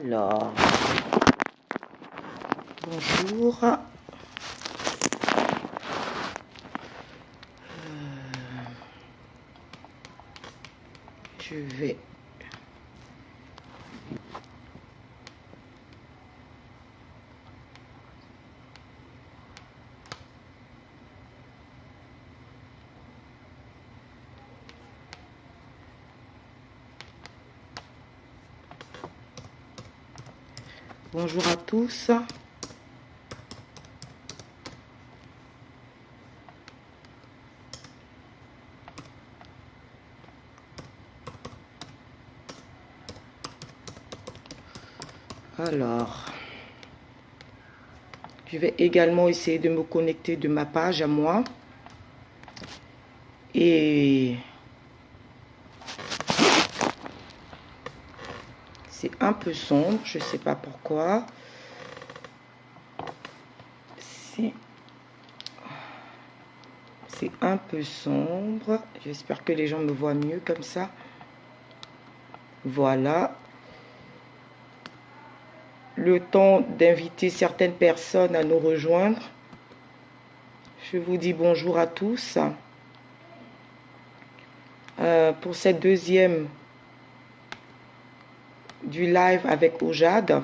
Alors, bonjour. Je vais bonjour à tous. Alors, je vais également essayer de me connecter de ma page à moi. Et c'est un peu sombre, je ne sais pas pourquoi. C'est un peu sombre. J'espère que les gens me voient mieux comme ça. Voilà. Le temps d'inviter certaines personnes à nous rejoindre. Je vous dis bonjour à tous. Pour cette deuxième du live avec Ojad.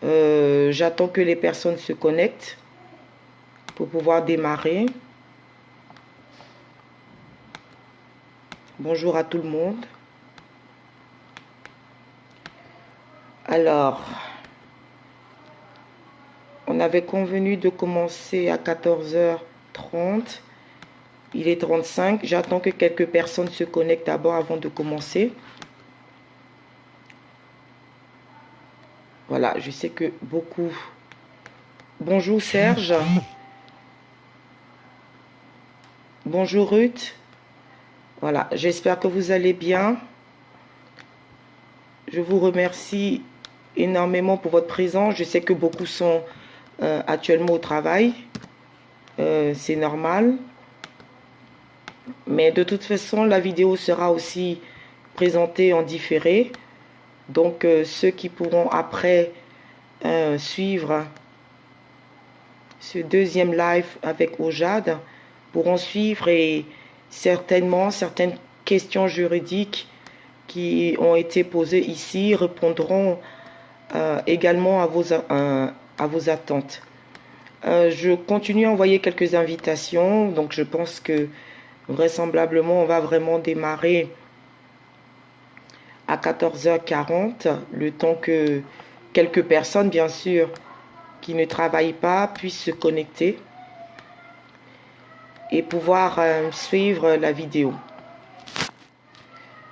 J'attends que les personnes se connectent pour pouvoir démarrer. Bonjour à tout le monde. Alors, on avait convenu de commencer à 14h30. Il est 35. J'attends que quelques personnes se connectent d'abord avant de commencer. Voilà, je sais que beaucoup... Bonjour Serge. Bonjour Ruth. Voilà, j'espère que vous allez bien. Je vous remercie énormément pour votre présence. Je sais que beaucoup sont actuellement au travail. C'est normal. Mais de toute façon, la vidéo sera aussi présentée en différé. Donc, ceux qui pourront après suivre ce deuxième live avec Ojad pourront suivre et certainement certaines questions juridiques qui ont été posées ici répondront également à vos attentes. Je continue à envoyer quelques invitations, donc je pense que vraisemblablement on va vraiment démarrer à 14h40, le temps que quelques personnes, bien sûr, qui ne travaillent pas, puissent se connecter et pouvoir suivre la vidéo.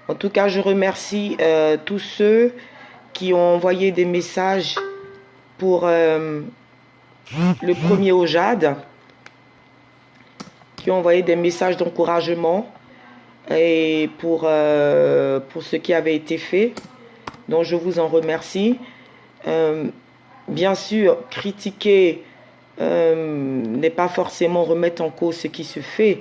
En tout cas, je remercie tous ceux qui ont envoyé des messages pour le premier Ojad, qui ont envoyé des messages d'encouragement et pour ce qui avait été fait. Donc, je vous en remercie. Bien sûr, critiquer n'est pas forcément remettre en cause ce qui se fait.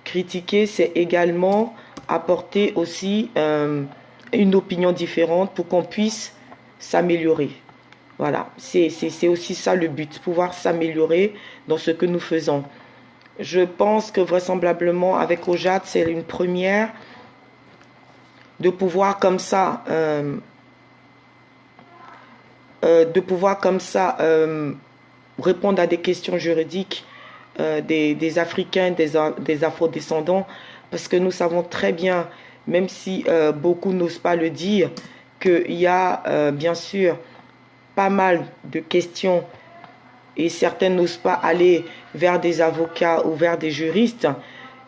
Critiquer, c'est également apporter aussi une opinion différente pour qu'on puisse s'améliorer. Voilà, c'est aussi ça le but, pouvoir s'améliorer dans ce que nous faisons. Je pense que vraisemblablement avec Ojad, c'est une première de pouvoir comme ça répondre à des questions juridiques des Africains, des Afro-descendants, parce que nous savons très bien, même si beaucoup n'osent pas le dire, qu'il y a bien sûr pas mal de questions et certains n'osent pas aller vers des avocats ou vers des juristes,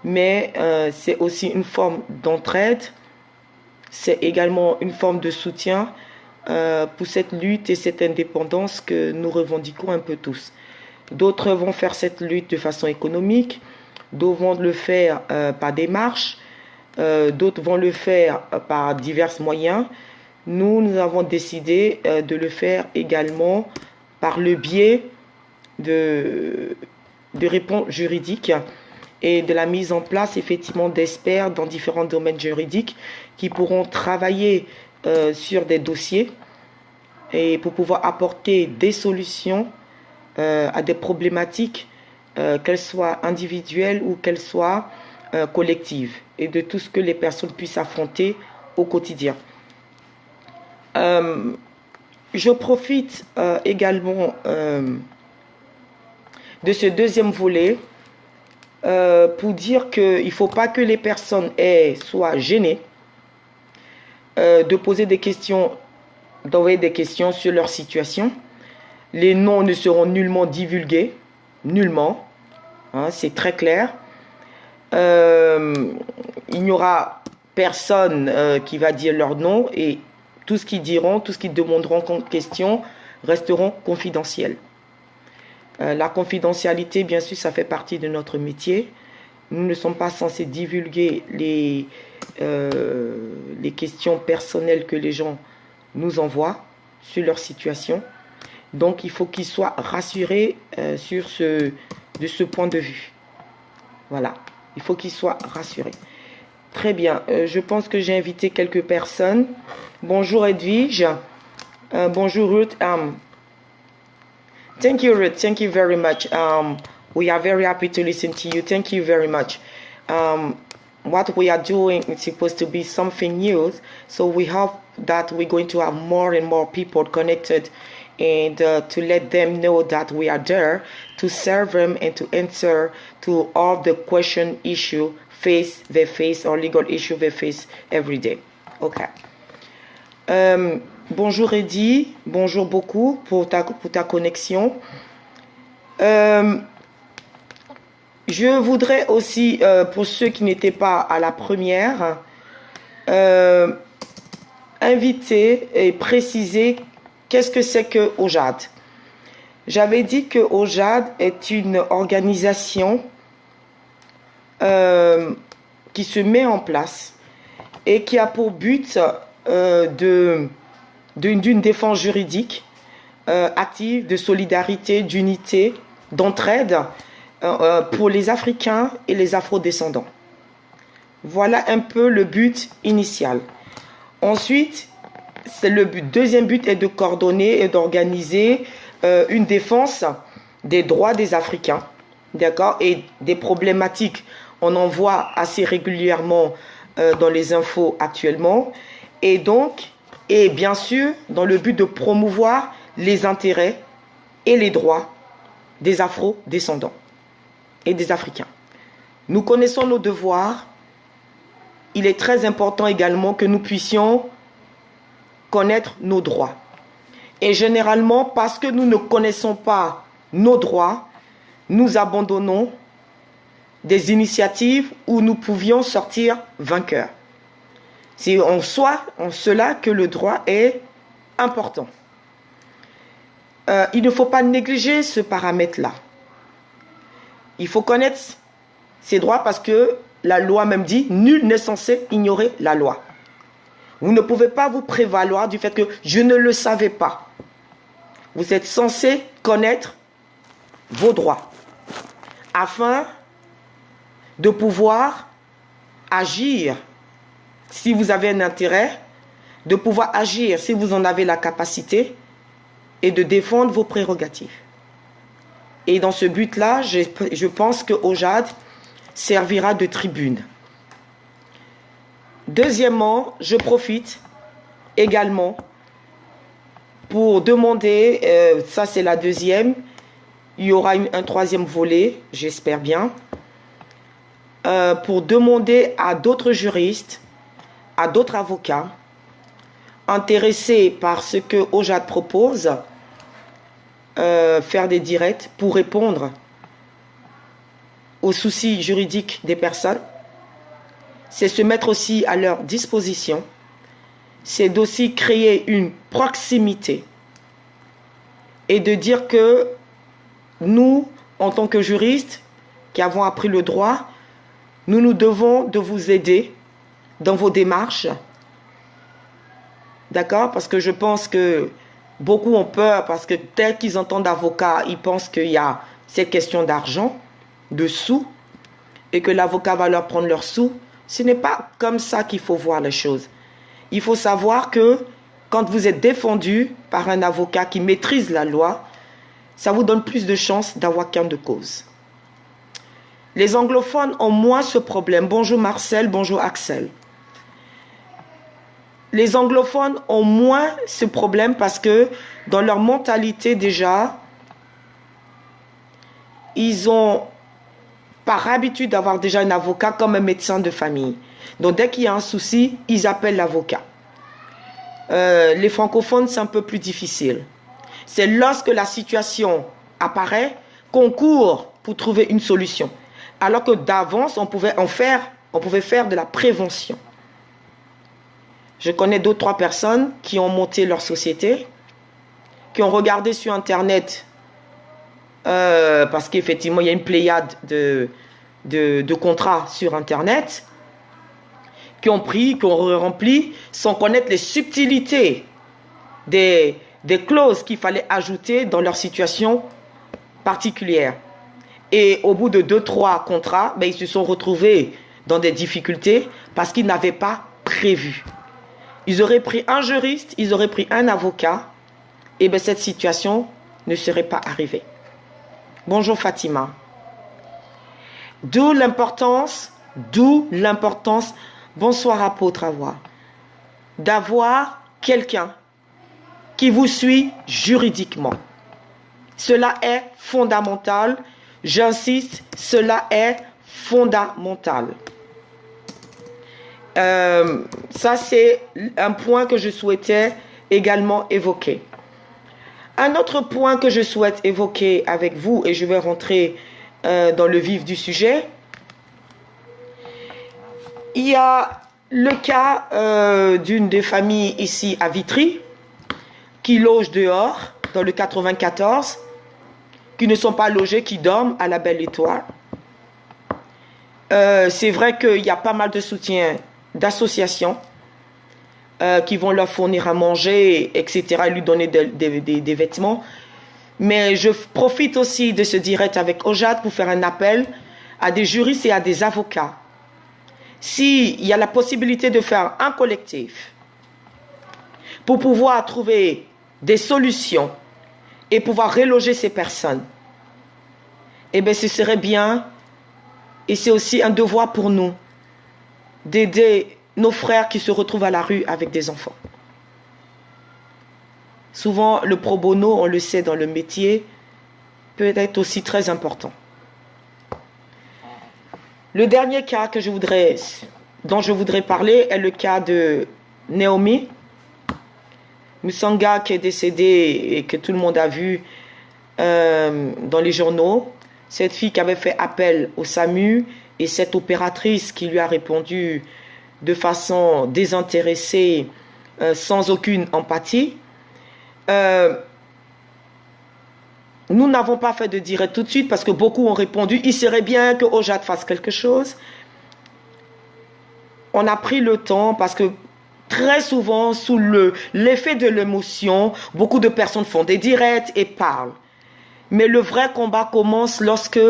mais c'est aussi une forme d'entraide, c'est également une forme de soutien pour cette lutte et cette indépendance que nous revendiquons un peu tous. D'autres vont faire cette lutte de façon économique, d'autres vont le faire par des marches, d'autres vont le faire par divers moyens. Nous avons décidé de le faire également par le biais de réponses juridiques et de la mise en place effectivement d'experts dans différents domaines juridiques qui pourront travailler sur des dossiers et pour pouvoir apporter des solutions à des problématiques, qu'elles soient individuelles ou qu'elles soient collectives, et de tout ce que les personnes puissent affronter au quotidien. Je profite également de ce deuxième volet pour dire qu'il ne faut pas que les personnes soient gênées de poser des questions, d'envoyer des questions sur leur situation. Les noms ne seront nullement divulgués, nullement, hein, c'est très clair. Il n'y aura personne qui va dire leur nom, et tout ce qu'ils diront, tout ce qu'ils demanderont comme question resteront confidentiels. La confidentialité, bien sûr, ça fait partie de notre métier. Nous ne sommes pas censés divulguer les questions personnelles que les gens nous envoient sur leur situation. Donc, il faut qu'ils soient rassurés de ce point de vue. Voilà, il faut qu'ils soient rassurés. Très bien, je pense que j'ai invité quelques personnes. Bonjour Edwige. Bonjour Ruth. Thank you, Ruth. Thank you very much. We are very happy to listen to you. Thank you very much. What we are doing is supposed to be something new, so we hope that we're going to have more and more people connected, and to let them know that we are there to serve them and to answer to all the question issue they face or legal issue they face every day. Okay. Bonjour Eddy, bonjour beaucoup pour ta connexion. Je voudrais aussi, pour ceux qui n'étaient pas à la première, inviter et préciser qu'est-ce que c'est que OJAD. J'avais dit que OJAD est une organisation qui se met en place et qui a pour but d'une défense juridique active, de solidarité, d'unité, d'entraide pour les Africains et les Afro-descendants. Voilà un peu le but initial. Ensuite, deuxième but est de coordonner et d'organiser une défense des droits des Africains, d'accord, et des problématiques. On en voit assez régulièrement dans les infos actuellement. Et donc, et bien sûr, dans le but de promouvoir les intérêts et les droits des Afro-descendants et des Africains. Nous connaissons nos devoirs. Il est très important également que nous puissions connaître nos droits. Et généralement, parce que nous ne connaissons pas nos droits, nous abandonnons des initiatives où nous pouvions sortir vainqueurs. C'est en cela que le droit est important. Il ne faut pas négliger ce paramètre-là. Il faut connaître ses droits parce que la loi même dit « Nul n'est censé ignorer la loi ». Vous ne pouvez pas vous prévaloir du fait que « je ne le savais pas ». Vous êtes censé connaître vos droits afin de pouvoir agir si vous avez un intérêt, de pouvoir agir si vous en avez la capacité et de défendre vos prérogatives. Et dans ce but-là, je pense que OJAD servira de tribune. Deuxièmement, je profite également pour demander, ça c'est la deuxième, il y aura un troisième volet, j'espère bien, pour demander à d'autres juristes, à d'autres avocats intéressés par ce que OJAD propose, faire des directs pour répondre aux soucis juridiques des personnes. C'est se mettre aussi à leur disposition. C'est aussi créer une proximité et de dire que nous, en tant que juristes qui avons appris le droit, nous devons de vous aider dans vos démarches. D'accord? Parce que je pense que beaucoup ont peur parce que tel qu'ils entendent avocat, ils pensent qu'il y a cette question d'argent, de sous, et que l'avocat va leur prendre leurs sous. Ce n'est pas comme ça qu'il faut voir les choses. il faut savoir que quand vous êtes défendu par un avocat qui maîtrise la loi, ça vous donne plus de chances d'avoir gain de cause. Les anglophones ont moins ce problème. Bonjour Marcel, bonjour Axel. Les anglophones ont moins ce problème parce que dans leur mentalité déjà, ils ont par habitude d'avoir déjà un avocat comme un médecin de famille. Donc dès qu'il y a un souci, ils appellent l'avocat. Les francophones, c'est un peu plus difficile. C'est lorsque la situation apparaît qu'on court pour trouver une solution. Alors que d'avance, on pouvait faire de la prévention. Je connais 2 ou 3 personnes qui ont monté leur société, qui ont regardé sur Internet, parce qu'effectivement, il y a une pléiade de contrats sur Internet, qui ont rempli sans connaître les subtilités des clauses qu'il fallait ajouter dans leur situation particulière. Et au bout de 2-3 contrats, ils se sont retrouvés dans des difficultés parce qu'ils n'avaient pas prévu. Ils auraient pris un juriste, ils auraient pris un avocat, et cette situation ne serait pas arrivée. Bonjour Fatima. D'où l'importance, bonsoir apôtre Awa, d'avoir quelqu'un qui vous suit juridiquement. Cela est fondamental. J'insiste, cela est fondamental. Ça, c'est un point que je souhaitais également évoquer. Un autre point que je souhaite évoquer avec vous, et je vais rentrer dans le vif du sujet, il y a le cas d'une des familles ici à Vitry, qui loge dehors, dans le 94, qui ne sont pas logés, qui dorment à la Belle Étoile. C'est vrai qu'il y a pas mal de soutien d'associations qui vont leur fournir à manger, etc., et lui donner des vêtements. Mais je profite aussi de ce direct avec Ojad pour faire un appel à des juristes et à des avocats. S'il y a la possibilité de faire un collectif pour pouvoir trouver des solutions et pouvoir reloger ces personnes, ce serait bien, et c'est aussi un devoir pour nous d'aider nos frères qui se retrouvent à la rue avec des enfants. Souvent, le pro bono, on le sait dans le métier, peut être aussi très important. Le dernier cas dont je voudrais parler est le cas de Naomi Musanga, qui est décédée et que tout le monde a vu dans les journaux. Cette fille qui avait fait appel au SAMU et cette opératrice qui lui a répondu de façon désintéressée, sans aucune empathie. Nous n'avons pas fait de direct tout de suite parce que beaucoup ont répondu il serait bien que Ojad fasse quelque chose. On a pris le temps parce que très souvent, sous l'effet de l'émotion, beaucoup de personnes font des directs et parlent. Mais le vrai combat commence lorsque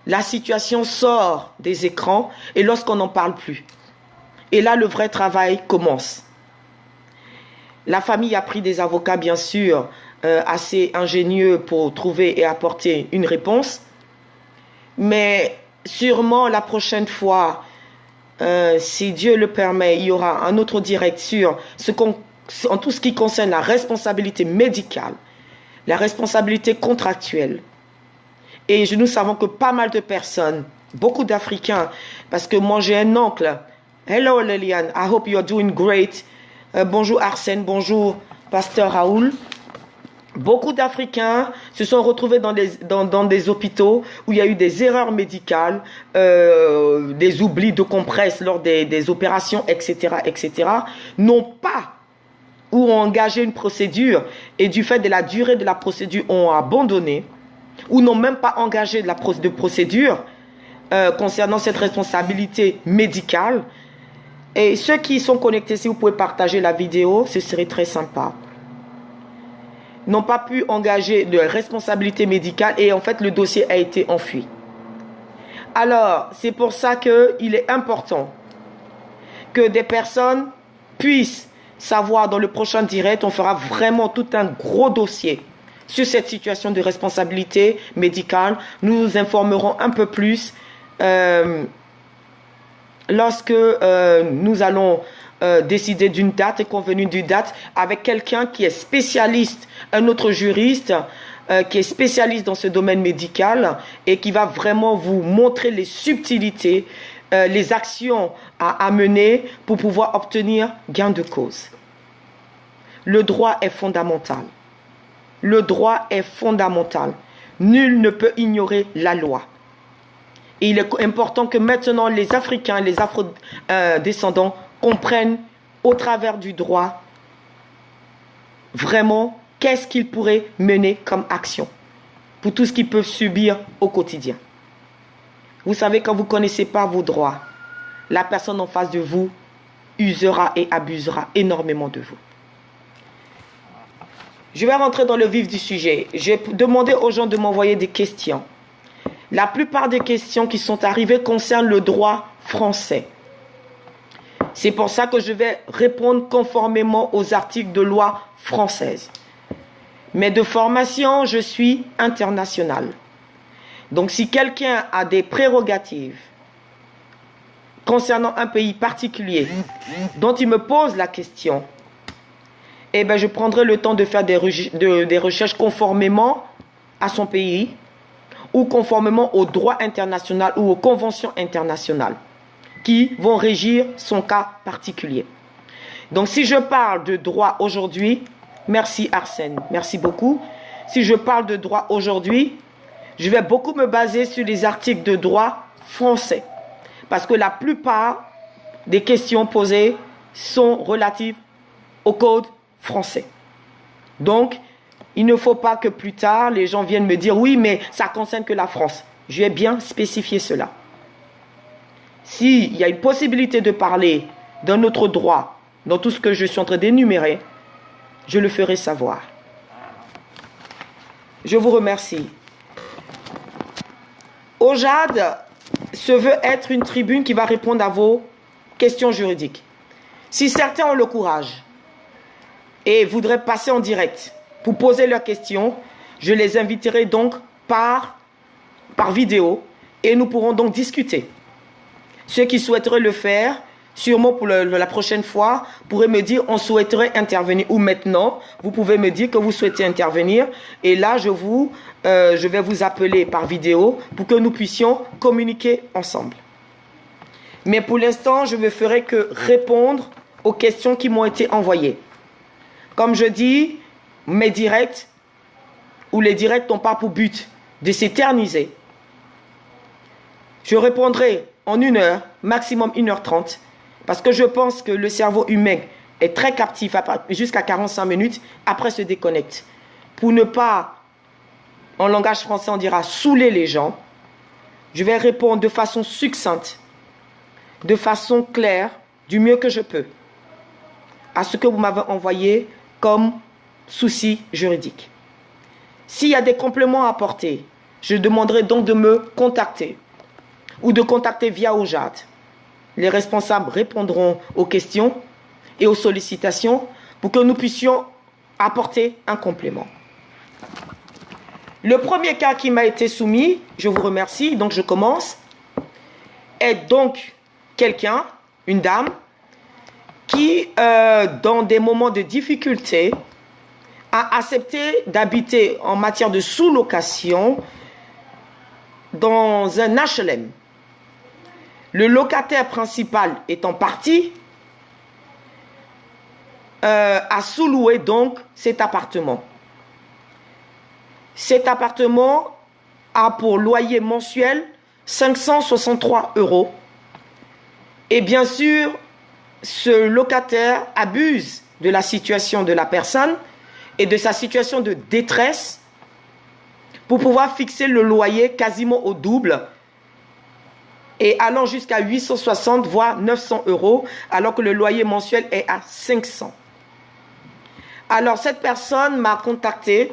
la situation sort des écrans et lorsqu'on n'en parle plus. Et là, le vrai travail commence. La famille a pris des avocats, bien sûr, assez ingénieux pour trouver et apporter une réponse. Mais sûrement, la prochaine fois, si Dieu le permet, il y aura un autre direct sur en tout ce qui concerne la responsabilité médicale, la responsabilité contractuelle. Et nous savons que pas mal de personnes, beaucoup d'Africains, parce que moi j'ai un oncle. Hello Liliane, I hope you are doing great. Bonjour Arsène, bonjour Pasteur Raoul. Beaucoup d'Africains se sont retrouvés dans des hôpitaux où il y a eu des erreurs médicales, des oublis de compresses lors des opérations, etc., etc., n'ont pas ou ont engagé une procédure et du fait de la durée de la procédure ont abandonné ou n'ont même pas engagé de procédure concernant cette responsabilité médicale. Et ceux qui sont connectés, si vous pouvez partager la vidéo, ce serait très sympa. N'ont pas pu engager de responsabilité médicale et en fait le dossier a été enfui. Alors, c'est pour ça qu'il est important que des personnes puisse savoir dans le prochain direct, on fera vraiment tout un gros dossier sur cette situation de responsabilité médicale. Nous nous informerons un peu plus lorsque nous allons décider d'une date et convenir d'une date avec quelqu'un qui est spécialiste, un autre juriste qui est spécialiste dans ce domaine médical et qui va vraiment vous montrer les subtilités, les actions à mener pour pouvoir obtenir gain de cause. Le droit est fondamental. Le droit est fondamental. Nul ne peut ignorer la loi. Et il est important que maintenant les Africains, les Afro-descendants comprennent au travers du droit vraiment qu'est-ce qu'ils pourraient mener comme action pour tout ce qu'ils peuvent subir au quotidien. Vous savez, quand vous ne connaissez pas vos droits, la personne en face de vous usera et abusera énormément de vous. Je vais rentrer dans le vif du sujet. J'ai demandé aux gens de m'envoyer des questions. La plupart des questions qui sont arrivées concernent le droit français. C'est pour ça que je vais répondre conformément aux articles de loi française. Mais de formation, je suis international. Donc si quelqu'un a des prérogatives concernant un pays particulier dont il me pose la question, eh bien, je prendrai le temps de faire des recherches conformément à son pays ou conformément au droit international ou aux conventions internationales qui vont régir son cas particulier. Donc, si je parle de droit aujourd'hui, merci Arsène, merci beaucoup. Si je parle de droit aujourd'hui, je vais beaucoup me baser sur les articles de droit français parce que la plupart des questions posées sont relatives au code français. Donc, il ne faut pas que plus tard, les gens viennent me dire « Oui, mais ça ne concerne que la France ». Je vais bien spécifier cela. S'il y a une possibilité de parler d'un autre droit dans tout ce que je suis en train d'énumérer, je le ferai savoir. Je vous remercie. OJAD se veut être une tribune qui va répondre à vos questions juridiques. Si certains ont le courage et voudraient passer en direct pour poser leurs questions, je les inviterai donc par vidéo et nous pourrons donc discuter. Ceux qui souhaiteraient le faire, sûrement pour la prochaine fois, pourraient me dire on souhaiterait intervenir. Ou maintenant, vous pouvez me dire que vous souhaitez intervenir. Et là, je vais vous appeler par vidéo pour que nous puissions communiquer ensemble. Mais pour l'instant, je ne ferai que répondre aux questions qui m'ont été envoyées. Comme je dis, mes directs ou les directs n'ont pas pour but de s'éterniser. Je répondrai en 1 heure, maximum 1h30, parce que je pense que le cerveau humain est très captif jusqu'à 45 minutes, après se déconnecte. Pour ne pas, en langage français on dira, saouler les gens, je vais répondre de façon succincte, de façon claire, du mieux que je peux, à ce que vous m'avez envoyé comme souci juridique. S'il y a des compléments à apporter, je demanderai donc de me contacter ou de contacter via OJAD. Les responsables répondront aux questions et aux sollicitations pour que nous puissions apporter un complément. Le premier cas qui m'a été soumis, je vous remercie, donc je commence, est donc quelqu'un, une dame, qui, dans des moments de difficulté, a accepté d'habiter en matière de sous-location dans un HLM. Le locataire principal étant parti, a sous-loué donc cet appartement. Cet appartement a pour loyer mensuel 563 €. Et bien sûr, ce locataire abuse de la situation de la personne et de sa situation de détresse pour pouvoir fixer le loyer quasiment au double et allant jusqu'à 860 voire 900 € alors que le loyer mensuel est à 500. Alors cette personne m'a contacté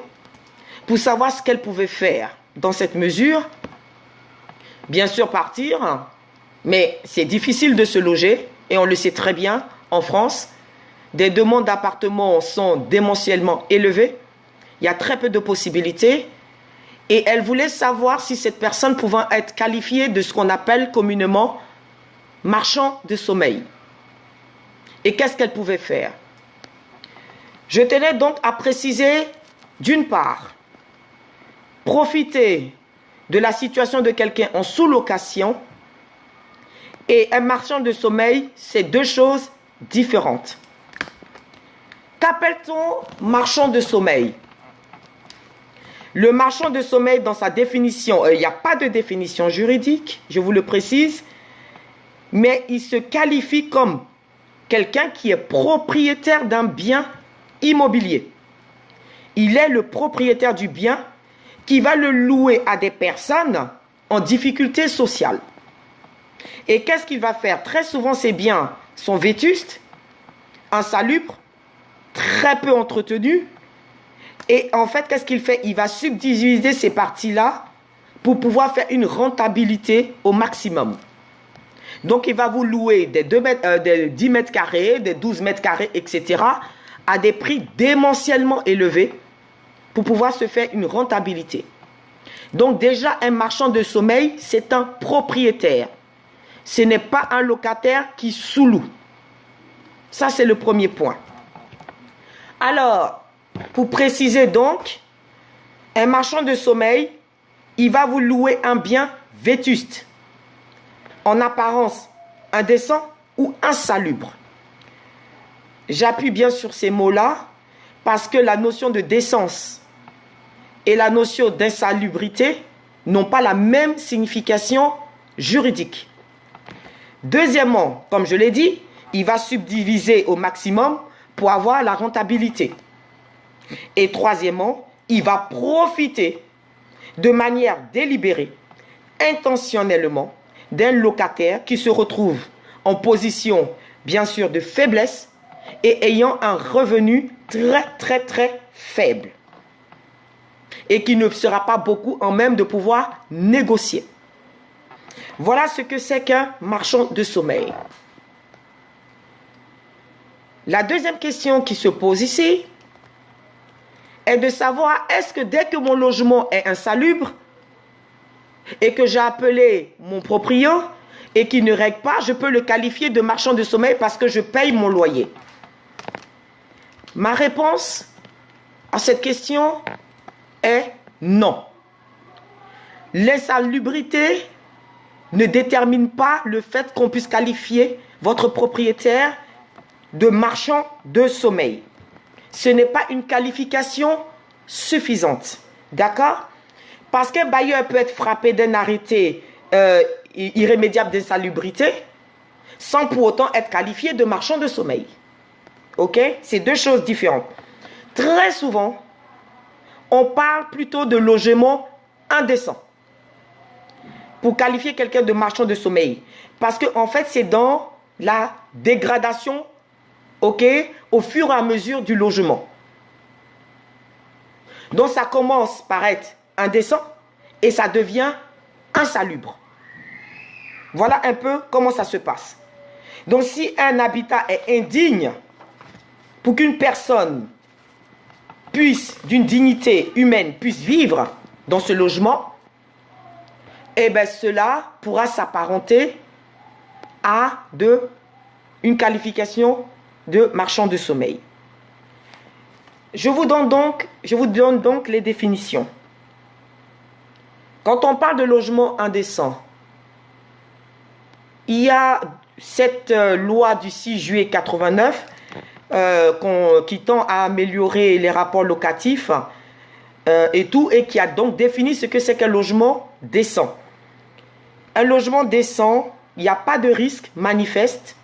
pour savoir ce qu'elle pouvait faire dans cette mesure. Bien sûr partir, mais c'est difficile de se loger et on le sait très bien en France. des demandes d'appartement sont démentiellement élevées. Il y a très peu de possibilités. Et elle voulait savoir si cette personne pouvait être qualifiée de ce qu'on appelle communément marchand de sommeil. Et qu'est-ce qu'elle pouvait faire? Je tenais donc à préciser, d'une part, profiter de la situation de quelqu'un en sous-location et un marchand de sommeil, c'est deux choses différentes. Qu'appelle-t-on marchand de sommeil? Le marchand de sommeil, dans sa définition, il n'y a pas de définition juridique, je vous le précise, mais il se qualifie comme quelqu'un qui est propriétaire d'un bien immobilier. Il est le propriétaire du bien qui va le louer à des personnes en difficulté sociale. Et qu'est-ce qu'il va faire? Très souvent, ces biens sont vétustes, insalubres, très peu entretenus. Et en fait, qu'est-ce qu'il fait? Il va subdiviser ces parties-là pour pouvoir faire une rentabilité au maximum. Donc, il va vous louer des 10 mètres carrés, des 12 mètres carrés, etc. à des prix démentiellement élevés pour pouvoir se faire une rentabilité. Donc, déjà, un marchand de sommeil, c'est un propriétaire. Ce n'est pas un locataire qui sous-loue. Ça, c'est le premier point. Alors, pour préciser donc, un marchand de sommeil, il va vous louer un bien vétuste, en apparence indécent ou insalubre. J'appuie bien sur ces mots-là parce que la notion de décence et la notion d'insalubrité n'ont pas la même signification juridique. Deuxièmement, comme je l'ai dit, il va subdiviser au maximum pour avoir la rentabilité. Et troisièmement, il va profiter de manière délibérée, intentionnellement, d'un locataire qui se retrouve en position, bien sûr, de faiblesse et ayant un revenu très faible. Et qui ne sera pas beaucoup en même de pouvoir négocier. Voilà ce que c'est qu'un marchand de sommeil. La deuxième question qui se pose ici est de savoir, est-ce que dès que mon logement est insalubre et que j'ai appelé mon proprio et qu'il ne règle pas, je peux le qualifier de marchand de sommeil parce que je paye mon loyer? Ma réponse à cette question est non. L'insalubrité ne détermine pas le fait qu'on puisse qualifier votre propriétaire de marchand de sommeil. Ce n'est pas une qualification suffisante. D'accord? Parce qu'un bailleur peut être frappé d'un arrêté irrémédiable d'insalubrité sans pour autant être qualifié de marchand de sommeil. Ok? C'est deux choses différentes. Très souvent, on parle plutôt de logement indécent pour qualifier quelqu'un de marchand de sommeil. Parce qu'en fait, c'est dans la dégradation, ok, au fur et à mesure du logement. Donc, ça commence par être indécent et ça devient insalubre. Voilà un peu comment ça se passe. Donc, si un habitat est indigne, pour qu'une personne puisse, d'une dignité humaine, puisse vivre dans ce logement, eh bien, cela pourra s'apparenter à une qualification de marchand de sommeil. Je vous donne donc les définitions. Quand on parle de logement indécent, il y a cette loi du 6 juillet 89 qui tend à améliorer les rapports locatifs et qui a donc défini ce que c'est qu'un logement décent. Un logement décent, il n'y a pas de risque manifeste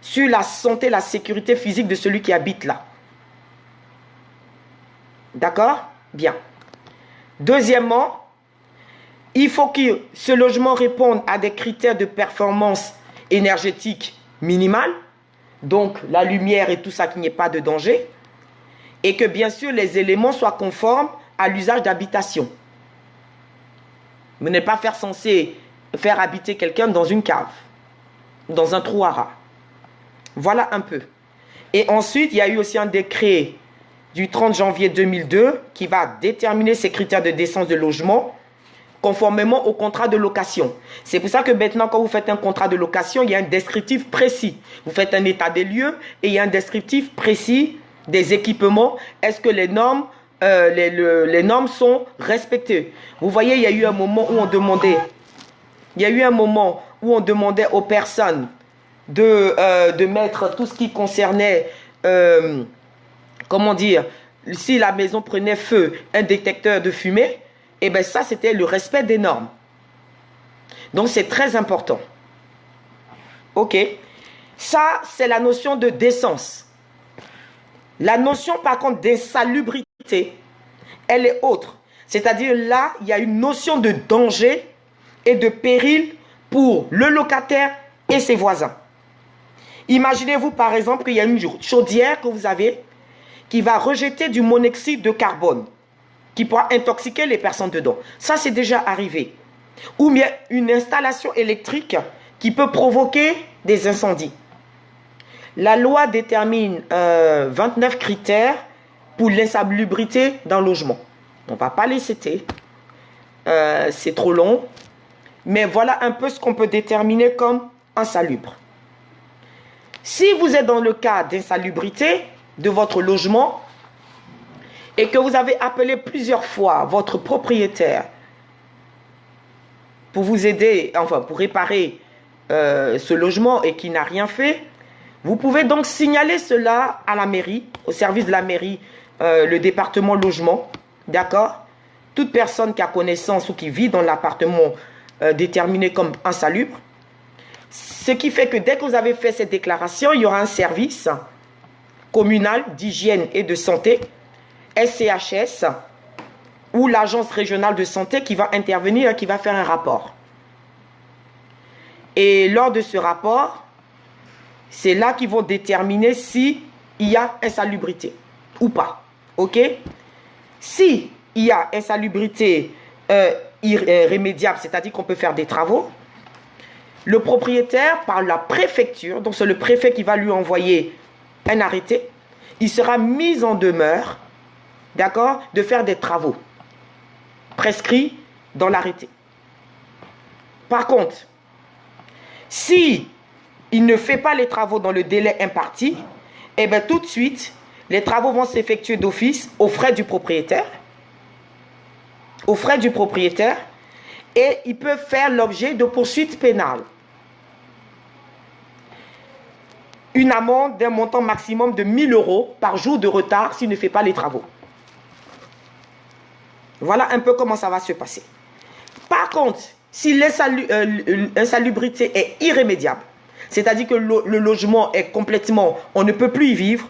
sur la santé et la sécurité physique de celui qui habite là. D'accord? Bien. Deuxièmement, il faut que ce logement réponde à des critères de performance énergétique minimale, donc la lumière et tout ça, qu'il n'y ait pas de danger, et que bien sûr les éléments soient conformes à l'usage d'habitation. Vous n'êtes pas censé faire habiter quelqu'un dans une cave, dans un trou à rats. Voilà un peu. Et ensuite, il y a eu aussi un décret du 30 janvier 2002 qui va déterminer ces critères de décence de logement conformément au contrat de location. C'est pour ça que maintenant, quand vous faites un contrat de location, il y a un descriptif précis. Vous faites un état des lieux et il y a un descriptif précis des équipements. Est-ce que les normes, les normes sont respectées? Vous voyez, il y a eu un moment où on demandait, aux personnes de mettre tout ce qui concernait, comment dire, si la maison prenait feu, un détecteur de fumée. Et bien ça, c'était le respect des normes. Donc, c'est très important. OK. Ça, c'est la notion de décence. La notion, par contre, d'insalubrité, elle est autre. C'est-à-dire, là, il y a une notion de danger et de péril pour le locataire et ses voisins. Imaginez-vous, par exemple, qu'il y a une chaudière que vous avez qui va rejeter du monoxyde de carbone, qui pourra intoxiquer les personnes dedans. Ça, c'est déjà arrivé. Ou bien une installation électrique qui peut provoquer des incendies. La loi détermine 29 critères pour l'insalubrité d'un logement. On ne va pas les citer. C'est trop long. Mais voilà un peu ce qu'on peut déterminer comme insalubre. Si vous êtes dans le cas d'insalubrité de votre logement, et que vous avez appelé plusieurs fois votre propriétaire pour vous aider, enfin pour réparer ce logement et qui n'a rien fait, vous pouvez donc signaler cela à la mairie, au service de la mairie, le département logement, d'accord? Toute personne qui a connaissance ou qui vit dans l'appartement déterminé comme insalubre. Ce qui fait que dès que vous avez fait cette déclaration, il y aura un service communal d'hygiène et de santé, SCHS, ou l'agence régionale de santé qui va intervenir et qui va faire un rapport. Et lors de ce rapport, c'est là qu'ils vont déterminer s'il y a insalubrité ou pas. OK? Si il y a insalubrité irrémédiable, c'est-à-dire qu'on peut faire des travaux, le propriétaire, par la préfecture, donc c'est le préfet qui va lui envoyer un arrêté, il sera mis en demeure, d'accord, de faire des travaux prescrits dans l'arrêté. Par contre, si il ne fait pas les travaux dans le délai imparti, eh bien tout de suite, les travaux vont s'effectuer d'office aux frais du propriétaire. Aux frais du propriétaire. Et ils peuvent faire l'objet de poursuites pénales. Une amende d'un montant maximum de 1 000 € par jour de retard s'il ne fait pas les travaux. Voilà un peu comment ça va se passer. Par contre, si l'insalubrité est irrémédiable, c'est-à-dire que le logement est complètement, on ne peut plus y vivre,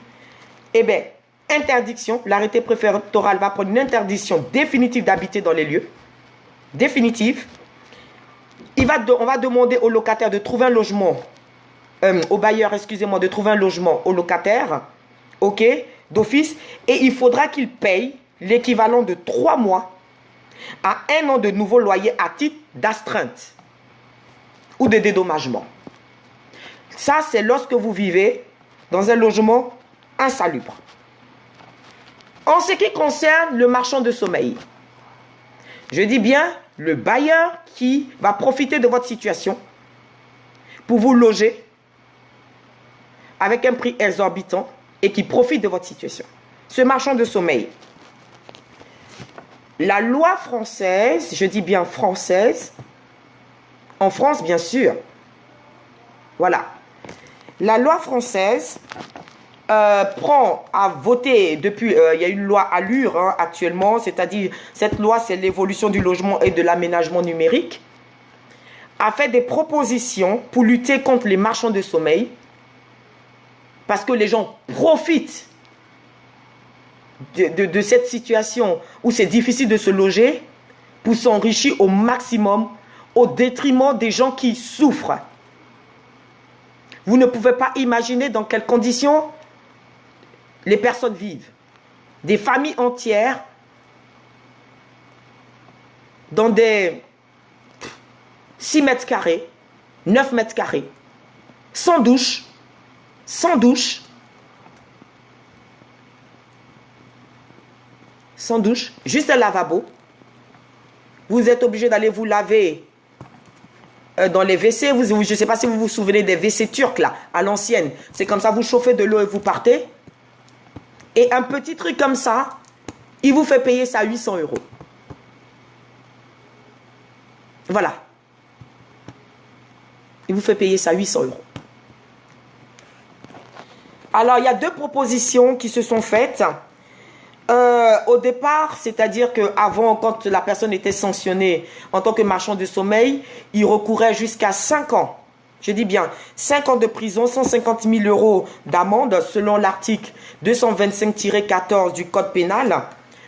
eh bien, interdiction, l'arrêté préfectoral va prendre une interdiction définitive d'habiter dans les lieux. Définitive. On va demander au locataire de trouver un logement, au bailleur, excusez-moi, de trouver un logement au locataire, ok, d'office, et il faudra qu'il paye l'équivalent de 3 mois à 1 an de nouveau loyer à titre d'astreinte ou de dédommagement. Ça, c'est lorsque vous vivez dans un logement insalubre. En ce qui concerne le marchand de sommeil, je dis bien le bailleur qui va profiter de votre situation pour vous loger avec un prix exorbitant et qui profite de votre situation. Ce marchand de sommeil, la loi française, je dis bien française, en France bien sûr, voilà, la loi française prend à voter depuis, il y a une loi Allure actuellement, c'est-à-dire cette loi c'est l'évolution du logement et de l'aménagement numérique, a fait des propositions pour lutter contre les marchands de sommeil parce que les gens profitent de cette situation où c'est difficile de se loger pour s'enrichir au maximum au détriment des gens qui souffrent. Vous ne pouvez pas imaginer dans quelles conditions les personnes vivent. Des familles entières dans des 6 mètres carrés, 9 mètres carrés, sans douche, sans douche, juste un lavabo. Vous êtes obligé d'aller vous laver dans les WC. Je ne sais pas si vous vous souvenez des WC turcs là, à l'ancienne. C'est comme ça, vous chauffez de l'eau et vous partez. Et un petit truc comme ça, il vous fait payer ça 800 €. Voilà. Il vous fait payer ça 800 €. Alors, il y a deux propositions qui se sont faites. Au départ, c'est-à-dire qu'avant, quand la personne était sanctionnée en tant que marchand de sommeil, il recourait jusqu'à 5 ans. Je dis bien 5 ans de prison, 150 000 € d'amende selon l'article 225-14 du Code pénal,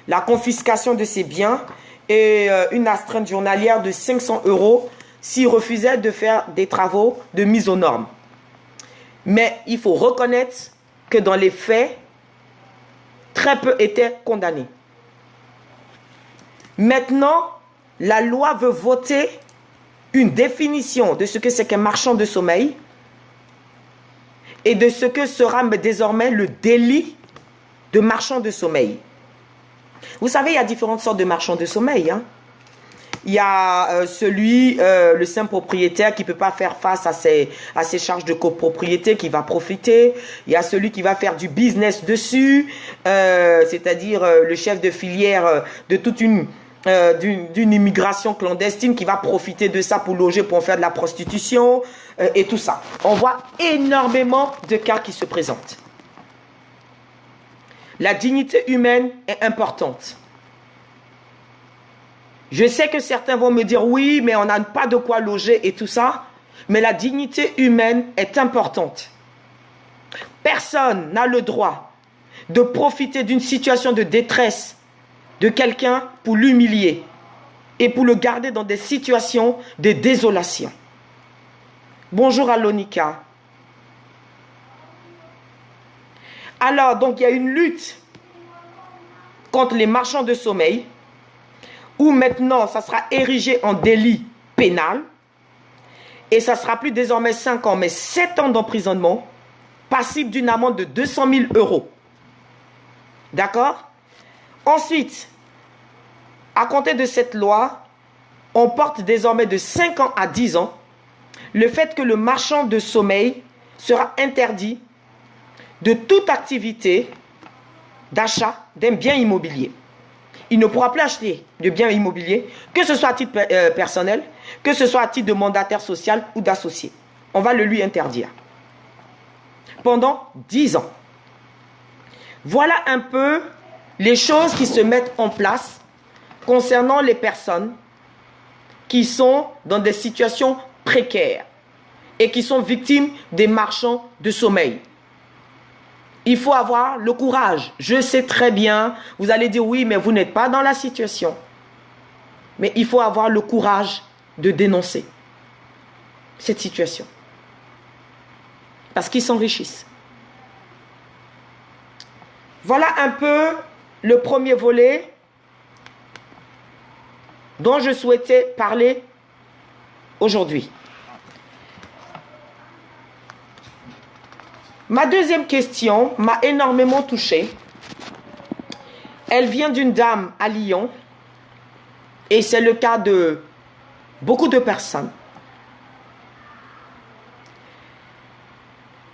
la confiscation de ses biens et une astreinte journalière de 500 € s'il refusait de faire des travaux de mise aux normes. Mais il faut reconnaître que dans les faits, très peu étaient condamnés. Maintenant, la loi veut voter une définition de ce que c'est qu'un marchand de sommeil et de ce que sera désormais le délit de marchand de sommeil. Vous savez, il y a différentes sortes de marchands de sommeil. Il y a le simple propriétaire qui ne peut pas faire face à ses charges de copropriété, qui va profiter. Il y a celui qui va faire du business dessus, c'est-à-dire le chef de filière de toute d'une immigration clandestine qui va profiter de ça pour loger, pour faire de la prostitution et tout ça. On voit énormément de cas qui se présentent. La dignité humaine est importante. Je sais que certains vont me dire oui, mais on n'a pas de quoi loger et tout ça. Mais la dignité humaine est importante. Personne n'a le droit de profiter d'une situation de détresse de quelqu'un pour l'humilier et pour le garder dans des situations de désolation. Bonjour à Lonika. Alors, donc, il y a une lutte contre les marchands de sommeil où maintenant, ça sera érigé en délit pénal et ça sera plus désormais 5 ans, mais 7 ans d'emprisonnement, passible d'une amende de 200 000 €. D'accord? Ensuite, à compter de cette loi, on porte désormais de 5 ans à 10 ans le fait que le marchand de sommeil sera interdit de toute activité d'achat d'un bien immobilier. Il ne pourra plus acheter de biens immobiliers, que ce soit à titre personnel, que ce soit à titre de mandataire social ou d'associé. On va le lui interdire. Pendant 10 ans. Voilà un peu les choses qui se mettent en place concernant les personnes qui sont dans des situations précaires et qui sont victimes des marchands de sommeil. Il faut avoir le courage. Je sais très bien, vous allez dire oui, mais vous n'êtes pas dans la situation. Mais il faut avoir le courage de dénoncer cette situation. Parce qu'ils s'enrichissent. Voilà un peu le premier volet dont je souhaitais parler aujourd'hui. Ma deuxième question m'a énormément touchée. Elle vient d'une dame à Lyon et c'est le cas de beaucoup de personnes.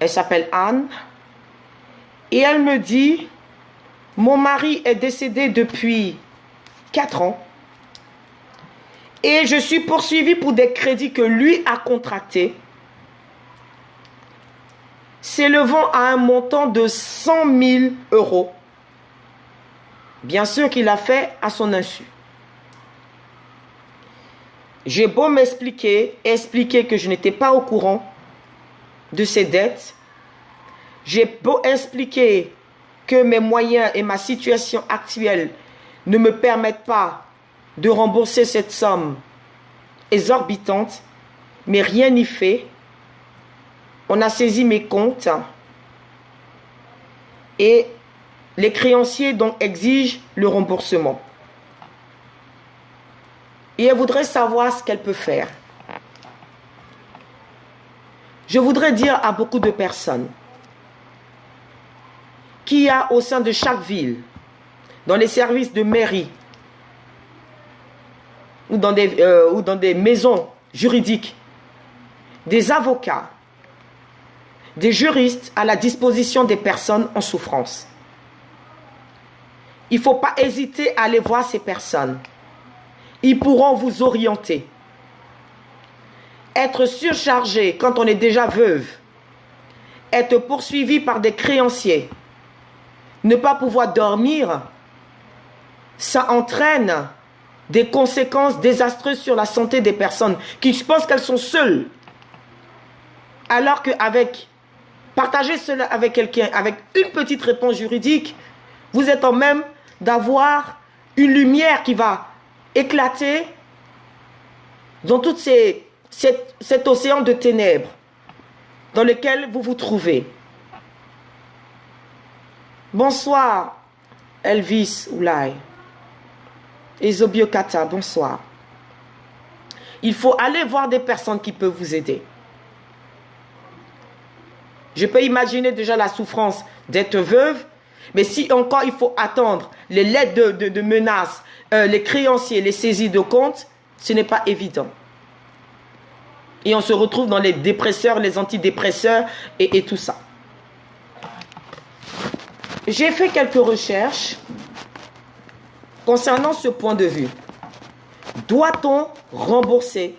Elle s'appelle Anne et elle me dit: mon mari est décédé depuis 4 ans et je suis poursuivie pour des crédits que lui a contractés, s'élevant à un montant de 100 000 €. Bien sûr qu'il a fait à son insu. J'ai beau expliquer que je n'étais pas au courant de ces dettes. J'ai beau expliquer que mes moyens et ma situation actuelle ne me permettent pas de rembourser cette somme exorbitante, mais rien n'y fait. On a saisi mes comptes et les créanciers donc exigent le remboursement. Et elle voudrait savoir ce qu'elle peut faire. Je voudrais dire à beaucoup de personnes qu'il y a au sein de chaque ville dans les services de mairie ou dans des maisons juridiques, des avocats, des juristes à la disposition des personnes en souffrance. Il ne faut pas hésiter à aller voir ces personnes. Ils pourront vous orienter. Être surchargé quand on est déjà veuve, être poursuivi par des créanciers, ne pas pouvoir dormir, ça entraîne des conséquences désastreuses sur la santé des personnes qui pensent qu'elles sont seules. Alors qu'avec partager cela avec quelqu'un, avec une petite réponse juridique, vous êtes en même d'avoir une lumière qui va éclater dans tout cet océan de ténèbres dans lequel vous vous trouvez. Bonsoir, Elvis Oulay. Ezobiokata, bonsoir. Il faut aller voir des personnes qui peuvent vous aider. Je peux imaginer déjà la souffrance d'être veuve, mais si encore il faut attendre les lettres de menaces, les créanciers, les saisies de comptes, ce n'est pas évident. Et on se retrouve dans les dépresseurs, les antidépresseurs et tout ça. J'ai fait quelques recherches concernant ce point de vue. Doit-on rembourser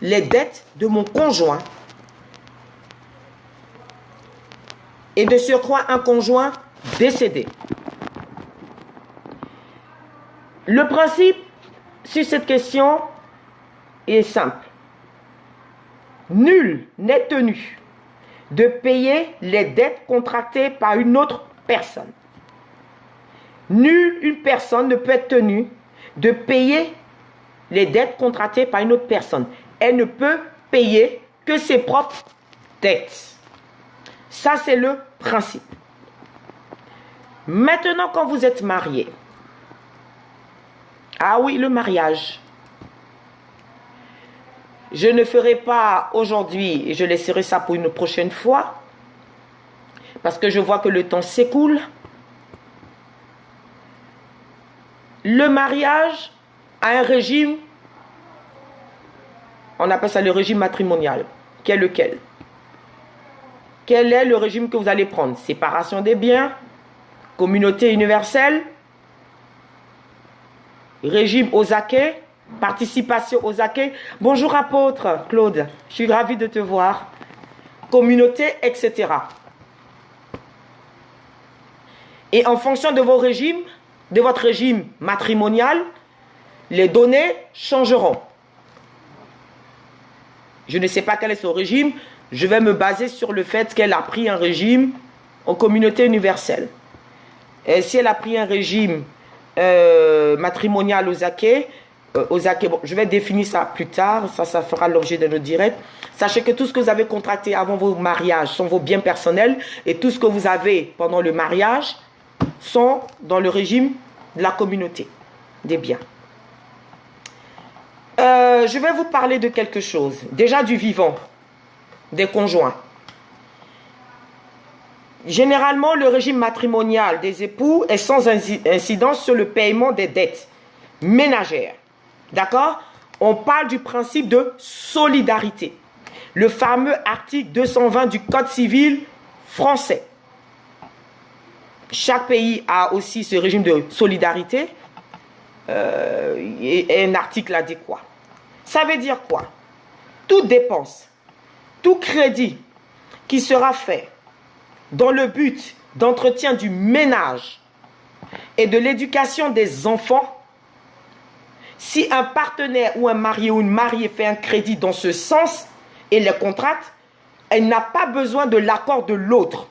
les dettes de mon conjoint et de surcroît un conjoint décédé? Le principe sur cette question est simple. Nul n'est tenu de payer les dettes contractées par une autre personne. Nulle une personne ne peut être tenue de payer les dettes contractées par une autre personne. Elle ne peut payer que ses propres dettes. Ça, c'est le principe. Maintenant, quand vous êtes marié, ah oui, le mariage. Je ne ferai pas aujourd'hui, et je laisserai ça pour une prochaine fois, parce que je vois que le temps s'écoule. Le mariage a un régime, on appelle ça le régime matrimonial, qui est lequel? Quel est le régime que vous allez prendre? Séparation des biens, communauté universelle, régime Osake, participation Osake. Bonjour apôtre Claude, je suis ravi de te voir. Communauté, etc. Et en fonction de vos régimes, de votre régime matrimonial, les données changeront. Je ne sais pas quel est son régime, je vais me baser sur le fait qu'elle a pris un régime en communauté universelle. Et si elle a pris un régime matrimonial Osake, bon, je vais définir ça plus tard, ça fera l'objet de notre direct. Sachez que tout ce que vous avez contracté avant vos mariages sont vos biens personnels et tout ce que vous avez pendant le mariage sont dans le régime de la communauté des biens. Je vais vous parler de quelque chose, déjà du vivant, des conjoints. Généralement, le régime matrimonial des époux est sans incidence sur le paiement des dettes ménagères. D'accord? On parle du principe de solidarité. Le fameux article 220 du Code civil français. Chaque pays a aussi ce régime de solidarité et un article adéquat. Ça veut dire quoi? Toute dépense, tout crédit qui sera fait dans le but d'entretien du ménage et de l'éducation des enfants, si un partenaire ou un marié ou une mariée fait un crédit dans ce sens et le contracte, elle n'a pas besoin de l'accord de l'autre.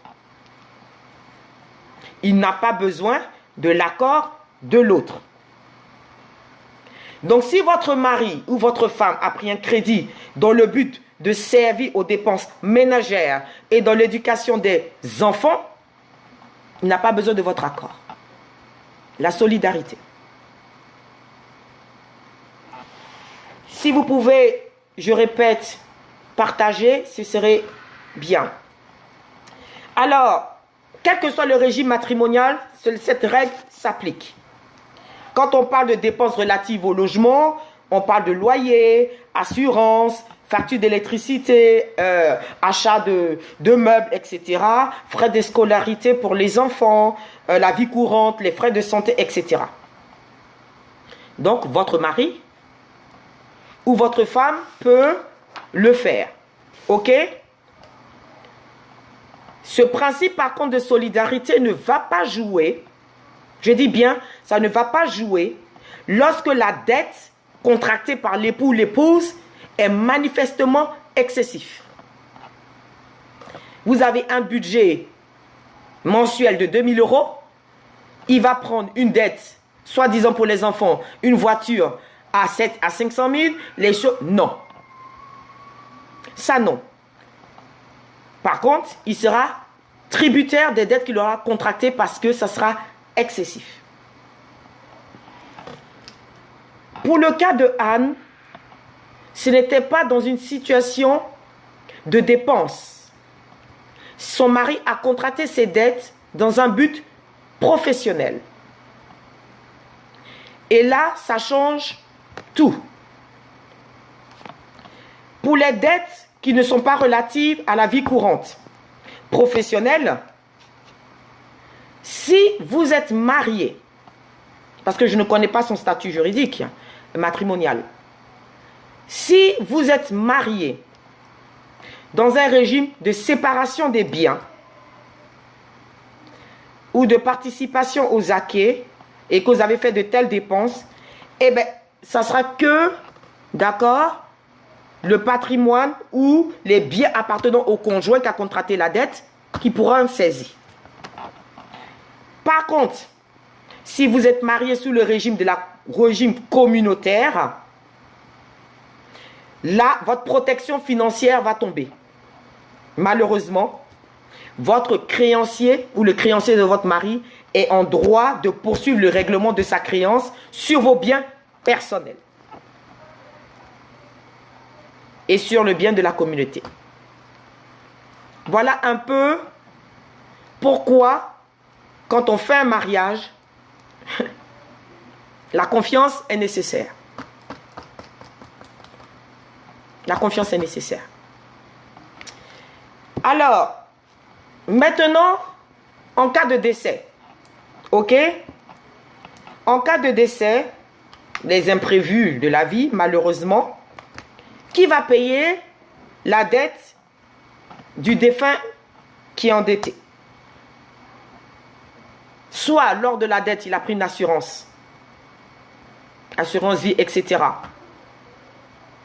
Il n'a pas besoin de l'accord de l'autre. Donc si votre mari ou votre femme a pris un crédit dans le but de servir aux dépenses ménagères et dans l'éducation des enfants, il n'a pas besoin de votre accord. La solidarité. Si vous pouvez, je répète, partager, ce serait bien. Alors, quel que soit le régime matrimonial, cette règle s'applique. Quand on parle de dépenses relatives au logement, on parle de loyer, assurance, facture d'électricité, achat de meubles, etc. Frais de scolarité pour les enfants, la vie courante, les frais de santé, etc. Donc, votre mari ou votre femme peut le faire. OK? Ce principe, par contre, de solidarité ne va pas jouer, je dis bien, ça ne va pas jouer lorsque la dette contractée par l'époux ou l'épouse est manifestement excessif. Vous avez un budget mensuel de 2 000 euros, il va prendre une dette, soi-disant pour les enfants, une voiture à 500 000, les choses, non. Ça, non. Par contre, il sera tributaire des dettes qu'il aura contractées parce que ça sera excessif. Pour le cas de Anne, ce n'était pas dans une situation de dépense. Son mari a contracté ses dettes dans un but professionnel. Et là, ça change tout. Pour les dettes qui ne sont pas relatives à la vie courante, professionnelle, si vous êtes marié, parce que je ne connais pas son statut juridique, matrimonial, si vous êtes marié dans un régime de séparation des biens ou de participation aux acquis et que vous avez fait de telles dépenses, eh bien, ça sera que, d'accord, le patrimoine ou les biens appartenant au conjoint qui a contracté la dette qui pourra en saisir. Par contre, si vous êtes marié sous le régime régime communautaire, là, votre protection financière va tomber. Malheureusement, votre créancier ou le créancier de votre mari est en droit de poursuivre le règlement de sa créance sur vos biens personnels et sur le bien de la communauté. Voilà un peu pourquoi, quand on fait un mariage, la confiance est nécessaire. La confiance est nécessaire. Alors, maintenant, en cas de décès, ok? En cas de décès, les imprévus de la vie, malheureusement, qui va payer la dette du défunt qui est endetté? Soit lors de la dette, il a pris une assurance vie, etc.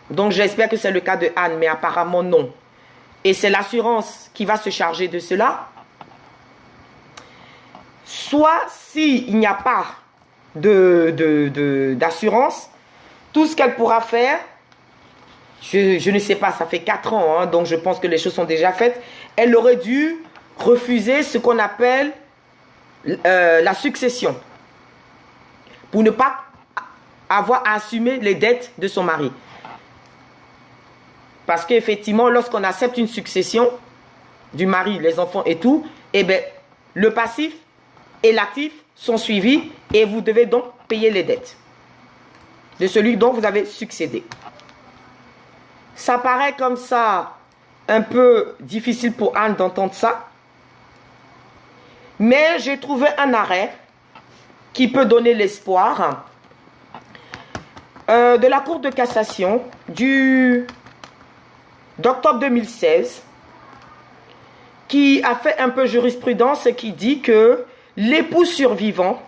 Donc j'espère que c'est le cas de Anne, mais apparemment non. Et c'est l'assurance qui va se charger de cela. Soit s'il n'y a pas d'assurance, tout ce qu'elle pourra faire, je ne sais pas, ça fait 4 ans, hein, donc je pense que les choses sont déjà faites. Elle aurait dû refuser ce qu'on appelle la succession, pour ne pas avoir à assumer les dettes de son mari. Parce qu'effectivement, lorsqu'on accepte une succession du mari, les enfants et tout, eh bien, le passif et l'actif sont suivis et vous devez donc payer les dettes de celui dont vous avez succédé. Ça paraît comme ça un peu difficile pour Anne d'entendre ça, mais j'ai trouvé un arrêt qui peut donner l'espoir de la Cour de cassation d'octobre 2016 qui a fait un peu jurisprudence et qui dit que l'époux survivant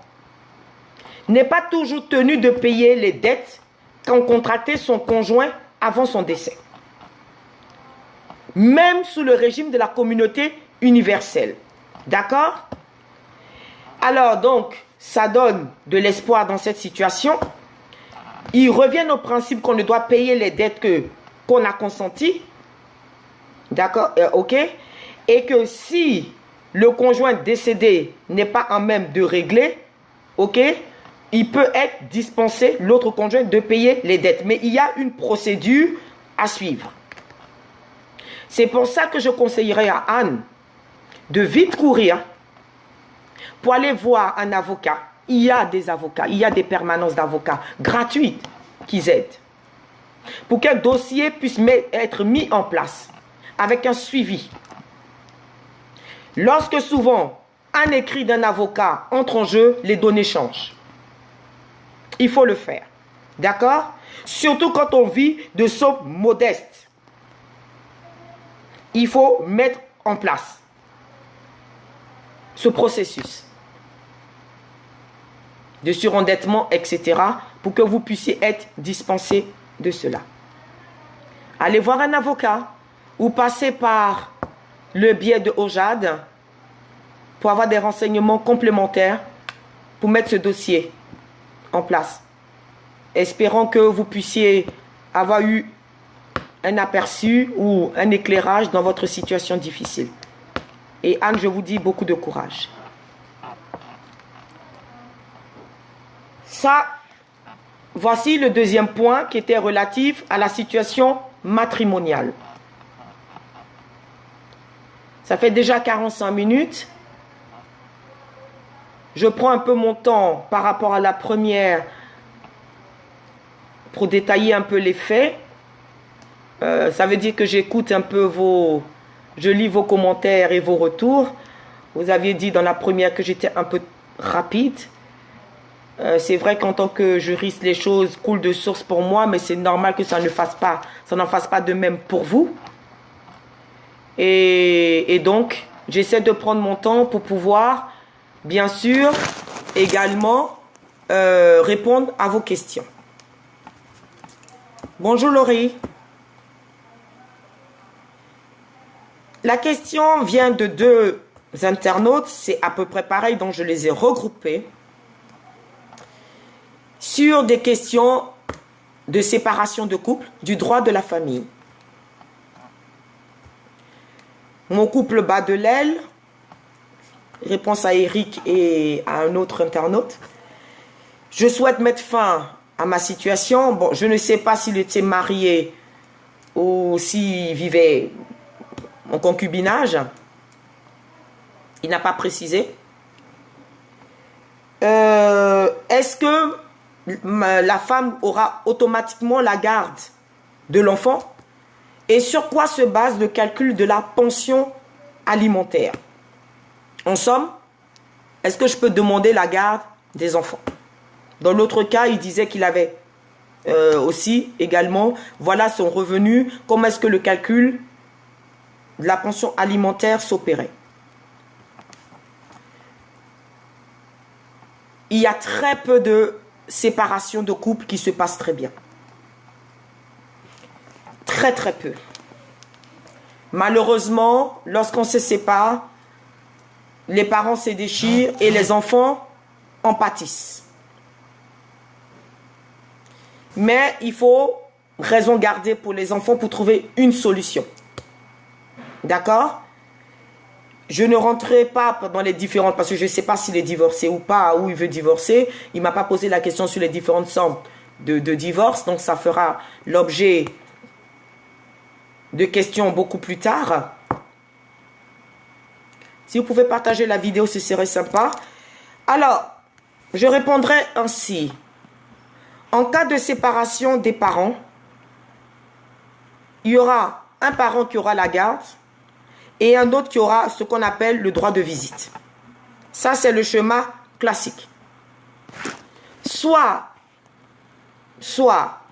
n'est pas toujours tenu de payer les dettes qu'ont contracté son conjoint avant son décès, même sous le régime de la communauté universelle. D'accord? Alors donc, ça donne de l'espoir dans cette situation. Ils reviennent au principe qu'on ne doit payer les dettes qu'on a consenties. D'accord? Ok? Et que si le conjoint décédé n'est pas en même de régler, ok? Il peut être dispensé, l'autre conjoint, de payer les dettes. Mais il y a une procédure à suivre. C'est pour ça que je conseillerais à Anne de vite courir pour aller voir un avocat il y a des avocats, il y a des permanences d'avocats gratuites qui aident pour qu'un dossier puisse être mis en place avec un suivi. Lorsque souvent un écrit d'un avocat entre en jeu, les données changent. Il faut le faire. D'accord? Surtout quand on vit de sommes modestes. Il faut mettre en place ce processus de surendettement, etc., pour que vous puissiez être dispensé de cela. Allez voir un avocat ou passez par le biais de OJAD pour avoir des renseignements complémentaires pour mettre ce dossier en place. Espérons que vous puissiez avoir eu un aperçu ou un éclairage dans votre situation difficile. Et Anne, je vous dis beaucoup de courage. Ça, voici le deuxième point qui était relatif à la situation matrimoniale. Ça fait déjà 45 minutes. Je prends un peu mon temps par rapport à la première pour détailler un peu les faits. Ça veut dire que j'écoute un peu je lis vos commentaires et vos retours. Vous aviez dit dans la première que j'étais un peu rapide. C'est vrai qu'en tant que juriste, les choses coulent de source pour moi, mais c'est normal que ça n'en fasse pas de même pour vous. Et donc, j'essaie de prendre mon temps pour pouvoir, bien sûr, également répondre à vos questions. Bonjour Laurie. La question vient de 2 internautes, c'est à peu près pareil, donc je les ai regroupés sur des questions de séparation de couple, du droit de la famille. Mon couple bat de l'aile, réponse à Eric et à un autre internaute. Je souhaite mettre fin à ma situation. Bon, je ne sais pas s'il était marié ou s'il vivait en concubinage. Il n'a pas précisé. Est-ce que la femme aura automatiquement la garde de l'enfant? Et sur quoi se base le calcul de la pension alimentaire? En somme, est-ce que je peux demander la garde des enfants? Dans l'autre cas, il disait qu'il avait aussi également, voilà son revenu, comment est-ce que le calcul de la pension alimentaire s'opérait? Il y a très peu de séparation de couple qui se passe très bien. Très très peu. Malheureusement, lorsqu'on se sépare, les parents se déchirent et les enfants en pâtissent. Mais il faut raison garder pour les enfants pour trouver une solution. D'accord? Je ne rentrerai pas dans les différentes, parce que je ne sais pas s'il est divorcé ou pas, ou il veut divorcer. Il ne m'a pas posé la question sur les différentes sortes de divorce, donc ça fera l'objet de questions beaucoup plus tard. Si vous pouvez partager la vidéo, ce serait sympa. Alors, je répondrai ainsi. En cas de séparation des parents, il y aura un parent qui aura la garde et un autre qui aura ce qu'on appelle le droit de visite. Ça, c'est le schéma classique. Soit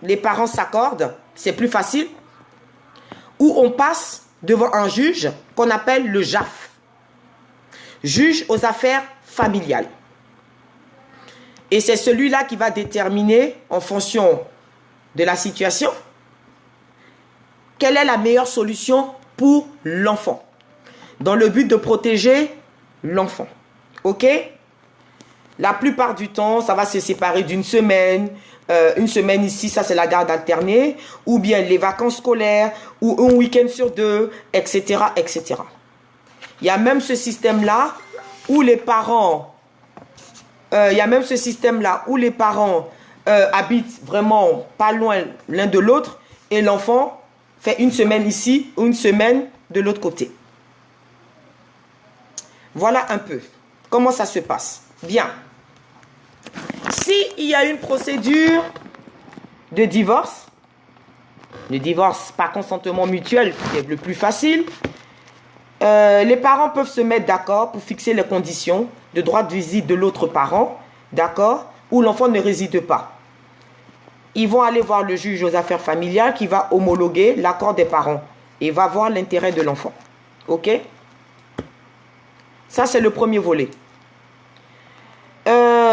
les parents s'accordent, c'est plus facile, ou on passe devant un juge qu'on appelle le JAF, juge aux affaires familiales. Et c'est celui-là qui va déterminer, en fonction de la situation, quelle est la meilleure solution pour l'enfant, dans le but de protéger l'enfant. Ok? La plupart du temps, ça va se séparer d'une semaine. Une semaine ici, ça c'est la garde alternée, ou bien les vacances scolaires, ou un week-end sur 2, etc., etc. Il y a même ce système-là où les parents, habitent vraiment pas loin l'un de l'autre, et l'enfant fait une semaine ici ou une semaine de l'autre côté. Voilà un peu comment ça se passe. Bien. s'il y a une procédure de divorce, le divorce par consentement mutuel qui est le plus facile, les parents peuvent se mettre d'accord pour fixer les conditions de droit de visite de l'autre parent, d'accord, où l'enfant ne réside pas. Ils vont aller voir le juge aux affaires familiales qui va homologuer l'accord des parents et va voir l'intérêt de l'enfant. Ok? Ça, c'est le premier volet.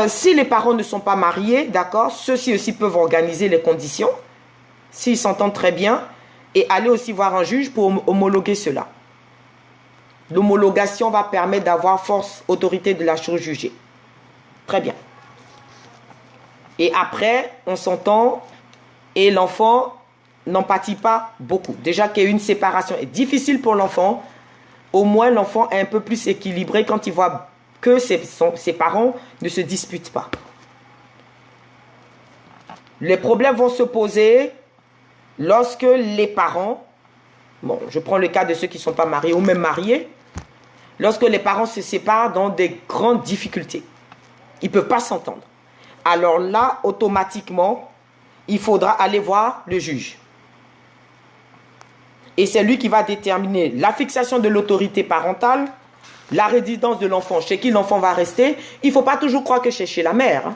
Si les parents ne sont pas mariés, d'accord, ceux-ci aussi peuvent organiser les conditions, s'ils s'entendent très bien, et aller aussi voir un juge pour homologuer cela. L'homologation va permettre d'avoir force, autorité de la chose jugée. Très bien. Et après, on s'entend et l'enfant n'en pâtit pas beaucoup. Déjà qu'une séparation est difficile pour l'enfant, au moins l'enfant est un peu plus équilibré quand il voit que ses parents ne se disputent pas. Les problèmes vont se poser lorsque les parents, bon, je prends le cas de ceux qui ne sont pas mariés ou même mariés, lorsque les parents se séparent dans des grandes difficultés. Ils ne peuvent pas s'entendre. Alors là, automatiquement, il faudra aller voir le juge. Et c'est lui qui va déterminer la fixation de l'autorité parentale, la résidence de l'enfant, chez qui l'enfant va rester. Il ne faut pas toujours croire que c'est chez la mère. Hein.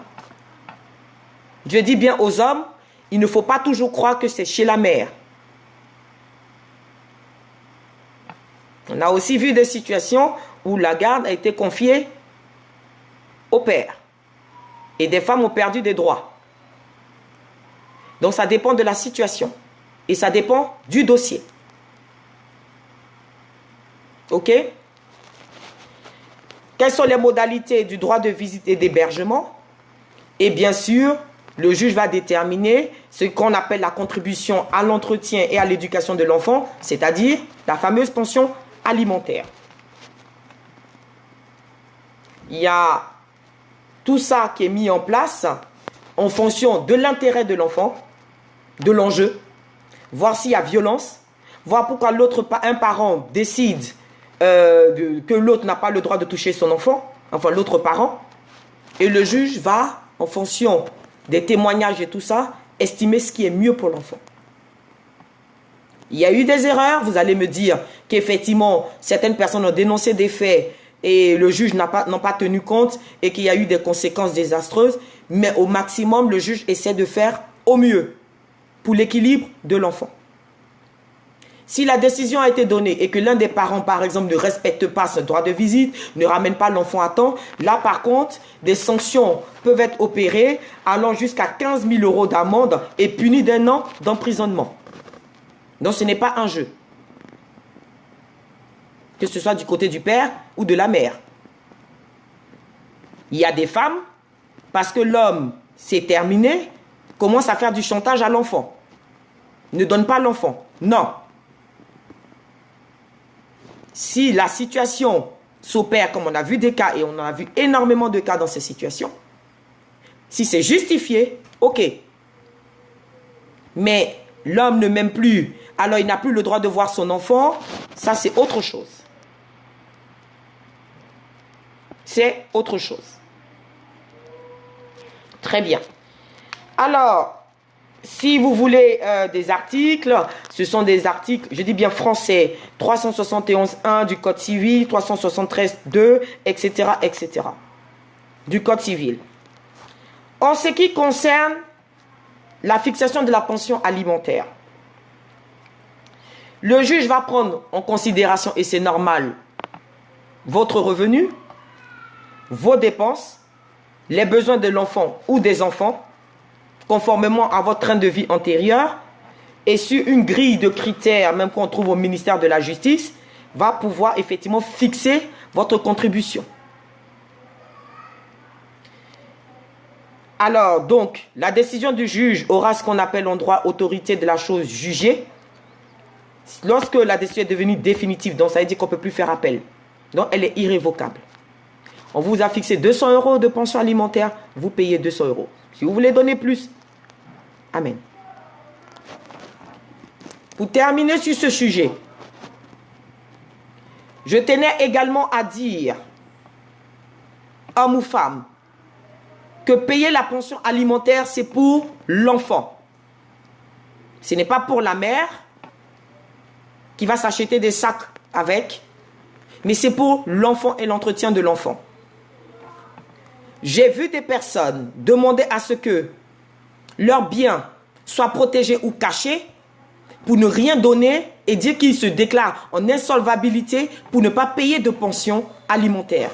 Je dis bien aux hommes, il ne faut pas toujours croire que c'est chez la mère. On a aussi vu des situations où la garde a été confiée au père. Et des femmes ont perdu des droits. Donc ça dépend de la situation. Et ça dépend du dossier. Ok? Quelles sont les modalités du droit de visite et d'hébergement? Et bien sûr, le juge va déterminer ce qu'on appelle la contribution à l'entretien et à l'éducation de l'enfant, c'est-à-dire la fameuse pension alimentaire. Il y a tout ça qui est mis en place en fonction de l'intérêt de l'enfant, de l'enjeu, voir s'il y a violence, voir pourquoi un parent décide que l'autre n'a pas le droit de toucher son enfant, enfin l'autre parent, et le juge va, en fonction des témoignages et tout ça, estimer ce qui est mieux pour l'enfant. Il y a eu des erreurs, vous allez me dire qu'effectivement, certaines personnes ont dénoncé des faits et le juge n'a pas tenu compte et qu'il y a eu des conséquences désastreuses, mais au maximum, le juge essaie de faire au mieux pour l'équilibre de l'enfant. Si la décision a été donnée et que l'un des parents, par exemple, ne respecte pas ce droit de visite, ne ramène pas l'enfant à temps, là, par contre, des sanctions peuvent être opérées allant jusqu'à 15 000 € d'amende et puni d'1 an d'emprisonnement. Donc, ce n'est pas un jeu. Que ce soit du côté du père ou de la mère. Il y a des femmes, parce que l'homme s'est terminé, commence à faire du chantage à l'enfant. Ne donne pas l'enfant. Non. Si la situation s'opère, comme on a vu des cas, et on en a vu énormément de cas dans ces situations, si c'est justifié, ok. Mais l'homme ne m'aime plus, alors il n'a plus le droit de voir son enfant, ça c'est autre chose. C'est autre chose. Très bien. Alors, si vous voulez des articles, ce sont des articles, je dis bien français, 371.1 du Code civil, 373.2, etc., etc. du Code civil. En ce qui concerne la fixation de la pension alimentaire, le juge va prendre en considération, et c'est normal, votre revenu, vos dépenses, les besoins de l'enfant ou des enfants, conformément à votre train de vie antérieur, et sur une grille de critères, même qu'on trouve au ministère de la Justice, va pouvoir effectivement fixer votre contribution. Alors, donc, la décision du juge aura ce qu'on appelle en droit autorité de la chose jugée, lorsque la décision est devenue définitive, donc ça veut dire qu'on ne peut plus faire appel. Donc, elle est irrévocable. On vous a fixé 200 € de pension alimentaire, vous payez 200 €. Si vous voulez donner plus, amen. Pour terminer sur ce sujet, je tenais également à dire, homme ou femme, que payer la pension alimentaire, c'est pour l'enfant. Ce n'est pas pour la mère qui va s'acheter des sacs avec, mais c'est pour l'enfant et l'entretien de l'enfant. J'ai vu des personnes demander à ce que leurs biens soient protégés ou cachés pour ne rien donner et dire qu'ils se déclarent en insolvabilité pour ne pas payer de pension alimentaire.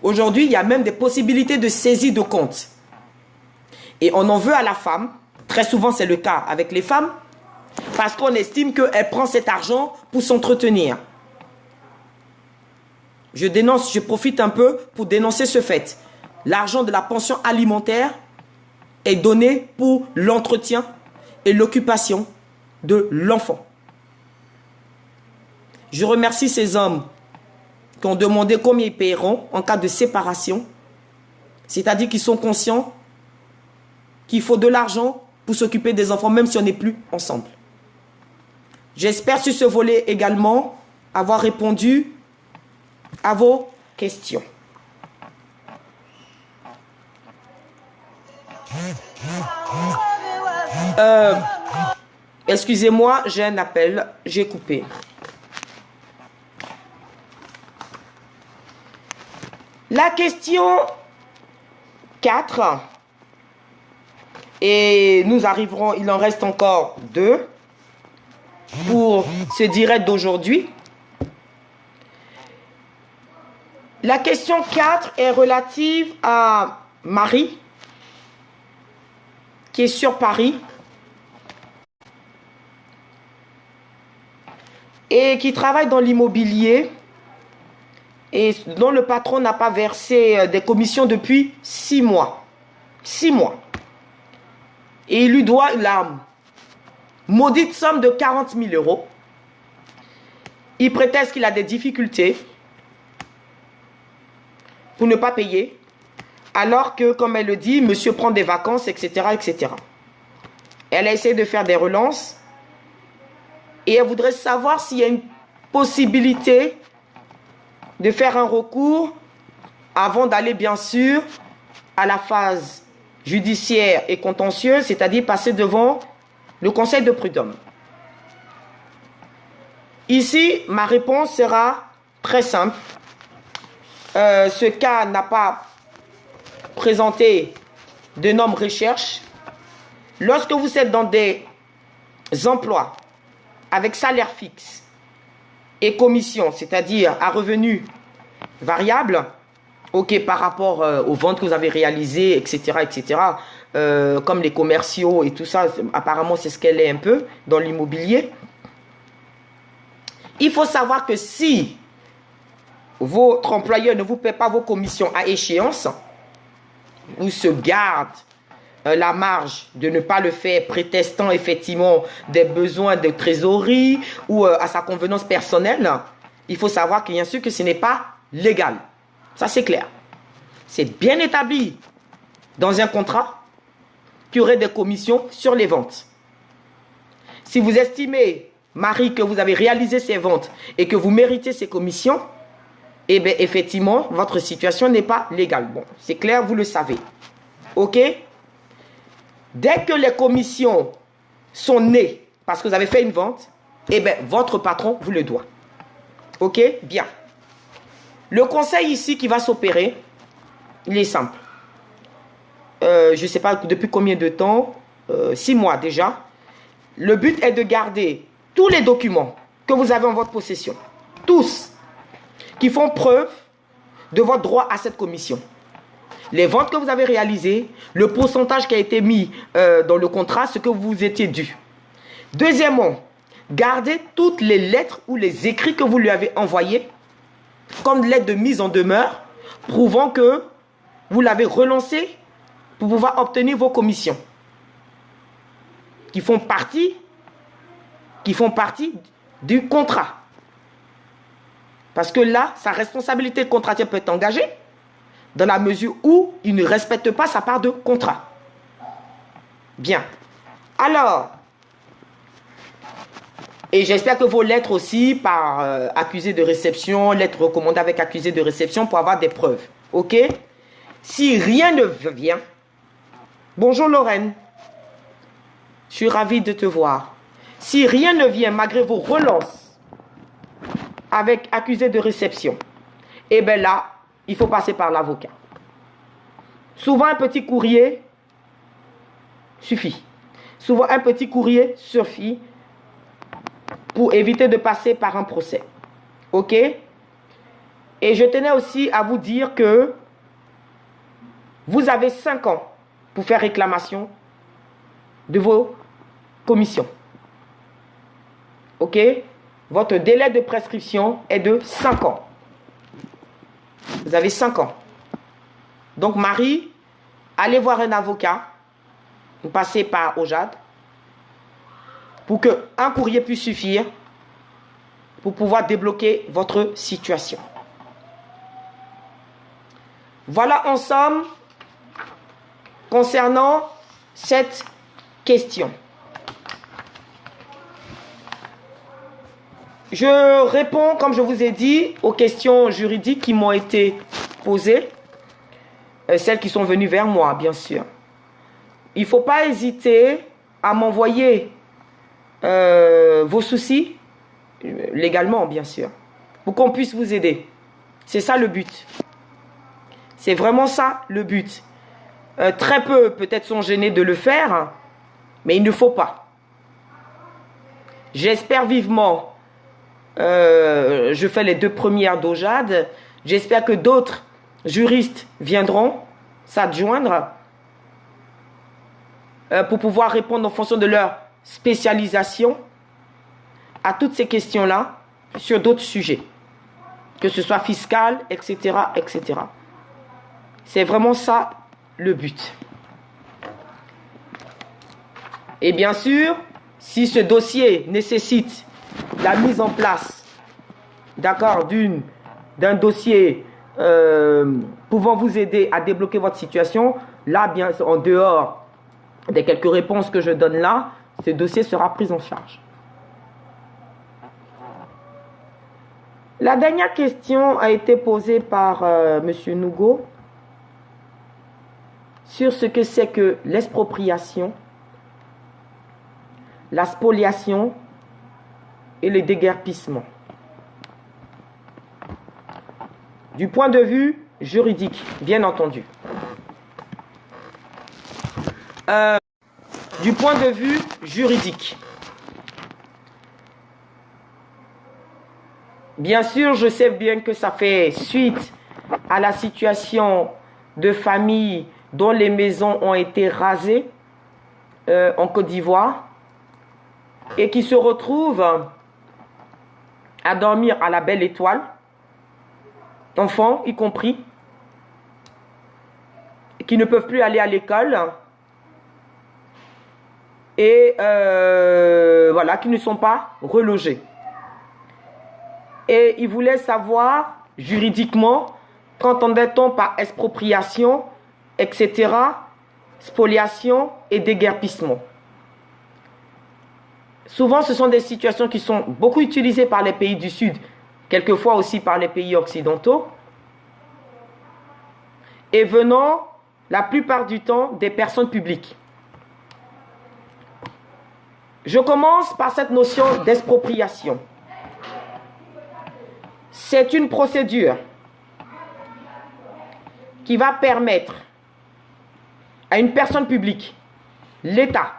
Aujourd'hui, il y a même des possibilités de saisie de compte. Et on en veut à la femme, très souvent c'est le cas avec les femmes, parce qu'on estime qu'elle prend cet argent pour s'entretenir. Je dénonce, je profite un peu pour dénoncer ce fait. L'argent de la pension alimentaire est donné pour l'entretien et l'occupation de l'enfant. Je remercie ces hommes qui ont demandé combien ils paieront en cas de séparation. C'est-à-dire qu'ils sont conscients qu'il faut de l'argent pour s'occuper des enfants, même si on n'est plus ensemble. J'espère sur ce volet également avoir répondu à vos questions. Excusez-moi, j'ai un appel, j'ai coupé. La question 4, et nous arriverons, il en reste encore 2 pour ce direct d'aujourd'hui. La question 4 est relative à Marie, qui est sur Paris et qui travaille dans l'immobilier et dont le patron n'a pas versé des commissions depuis 6 mois. 6 mois. Et il lui doit la maudite somme de 40 000 €. Il prétexte qu'il a des difficultés pour ne pas payer, alors que, comme elle le dit, monsieur prend des vacances, etc., etc. Elle a essayé de faire des relances et elle voudrait savoir s'il y a une possibilité de faire un recours avant d'aller, bien sûr, à la phase judiciaire et contentieuse, c'est-à-dire passer devant le conseil de prud'homme. Ici, ma réponse sera très simple. Ce cas n'a pas présenté de normes recherche. Lorsque vous êtes dans des emplois avec salaire fixe et commission, c'est-à-dire à revenu variable, ok, par rapport aux ventes que vous avez réalisées, etc., etc., comme les commerciaux et tout ça, apparemment c'est ce qu'elle est un peu dans l'immobilier. Il faut savoir que si votre employeur ne vous paie pas vos commissions à échéance, ou se garde la marge de ne pas le faire, prétestant effectivement des besoins de trésorerie ou à sa convenance personnelle, il faut savoir que bien sûr que ce n'est pas légal. Ça c'est clair. C'est bien établi dans un contrat qu'il y aurait des commissions sur les ventes. Si vous estimez, Marie, que vous avez réalisé ces ventes et que vous méritez ces commissions, eh bien, effectivement, votre situation n'est pas légale. Bon, c'est clair, vous le savez. OK? Dès que les commissions sont nées parce que vous avez fait une vente, eh bien, votre patron vous le doit. OK? Bien. Le conseil ici qui va s'opérer, il est simple. Je ne sais pas depuis combien de temps, 6 mois déjà. Le but est de garder tous les documents que vous avez en votre possession. Tous. Qui font preuve de votre droit à cette commission. Les ventes que vous avez réalisées, le pourcentage qui a été mis dans le contrat, ce que vous étiez dû. Deuxièmement, gardez toutes les lettres ou les écrits que vous lui avez envoyés, comme lettre de mise en demeure, prouvant que vous l'avez relancé pour pouvoir obtenir vos commissions. Qui font partie du contrat. Parce que là, sa responsabilité contractuelle peut être engagée dans la mesure où il ne respecte pas sa part de contrat. Bien. Alors, et j'espère que vos lettres aussi, par accusé de réception, lettres recommandées avec accusé de réception, pour avoir des preuves. OK? Si rien ne vient, bonjour Lorraine, je suis ravie de te voir. Si rien ne vient malgré vos relances avec accusé de réception, eh bien là, il faut passer par l'avocat. Souvent un petit courrier suffit. Souvent un petit courrier suffit pour éviter de passer par un procès. Ok? Et je tenais aussi à vous dire que vous avez 5 ans pour faire réclamation de vos commissions. Ok? Votre délai de prescription est de 5 ans. Vous avez 5 ans. Donc Marie, allez voir un avocat, vous passez par OJAD, pour qu'un courrier puisse suffire pour pouvoir débloquer votre situation. Voilà en somme concernant cette question. Je réponds, comme je vous ai dit, aux questions juridiques qui m'ont été posées, celles qui sont venues vers moi, bien sûr. Il ne faut pas hésiter à m'envoyer vos soucis, légalement, bien sûr, pour qu'on puisse vous aider. C'est ça le but. C'est vraiment ça le but. Très peu peut-être sont gênés de le faire, mais il ne faut pas. J'espère vivement, je fais les 2 premières d'OJAD, j'espère que d'autres juristes viendront s'adjoindre pour pouvoir répondre en fonction de leur spécialisation à toutes ces questions-là sur d'autres sujets, que ce soit fiscal, etc., etc. C'est vraiment ça le but. Et bien sûr, si ce dossier nécessite la mise en place, d'accord, d'un dossier pouvant vous aider à débloquer votre situation, là, bien en dehors des quelques réponses que je donne là, ce dossier sera pris en charge. La dernière question a été posée par M. Nougo sur ce que c'est que l'expropriation, la spoliation et le déguerpissement. Du point de vue juridique, bien entendu. Du point de vue juridique. Bien sûr, je sais bien que ça fait suite à la situation de familles dont les maisons ont été rasées en Côte d'Ivoire et qui se retrouvent à dormir à la belle étoile, enfants y compris, qui ne peuvent plus aller à l'école et voilà, qui ne sont pas relogés. Et ils voulaient savoir juridiquement, qu'entendait-on par expropriation, etc., spoliation et déguerpissement. Souvent, ce sont des situations qui sont beaucoup utilisées par les pays du Sud, quelquefois aussi par les pays occidentaux, et venant la plupart du temps des personnes publiques. Je commence par cette notion d'expropriation. C'est une procédure qui va permettre à une personne publique, l'État,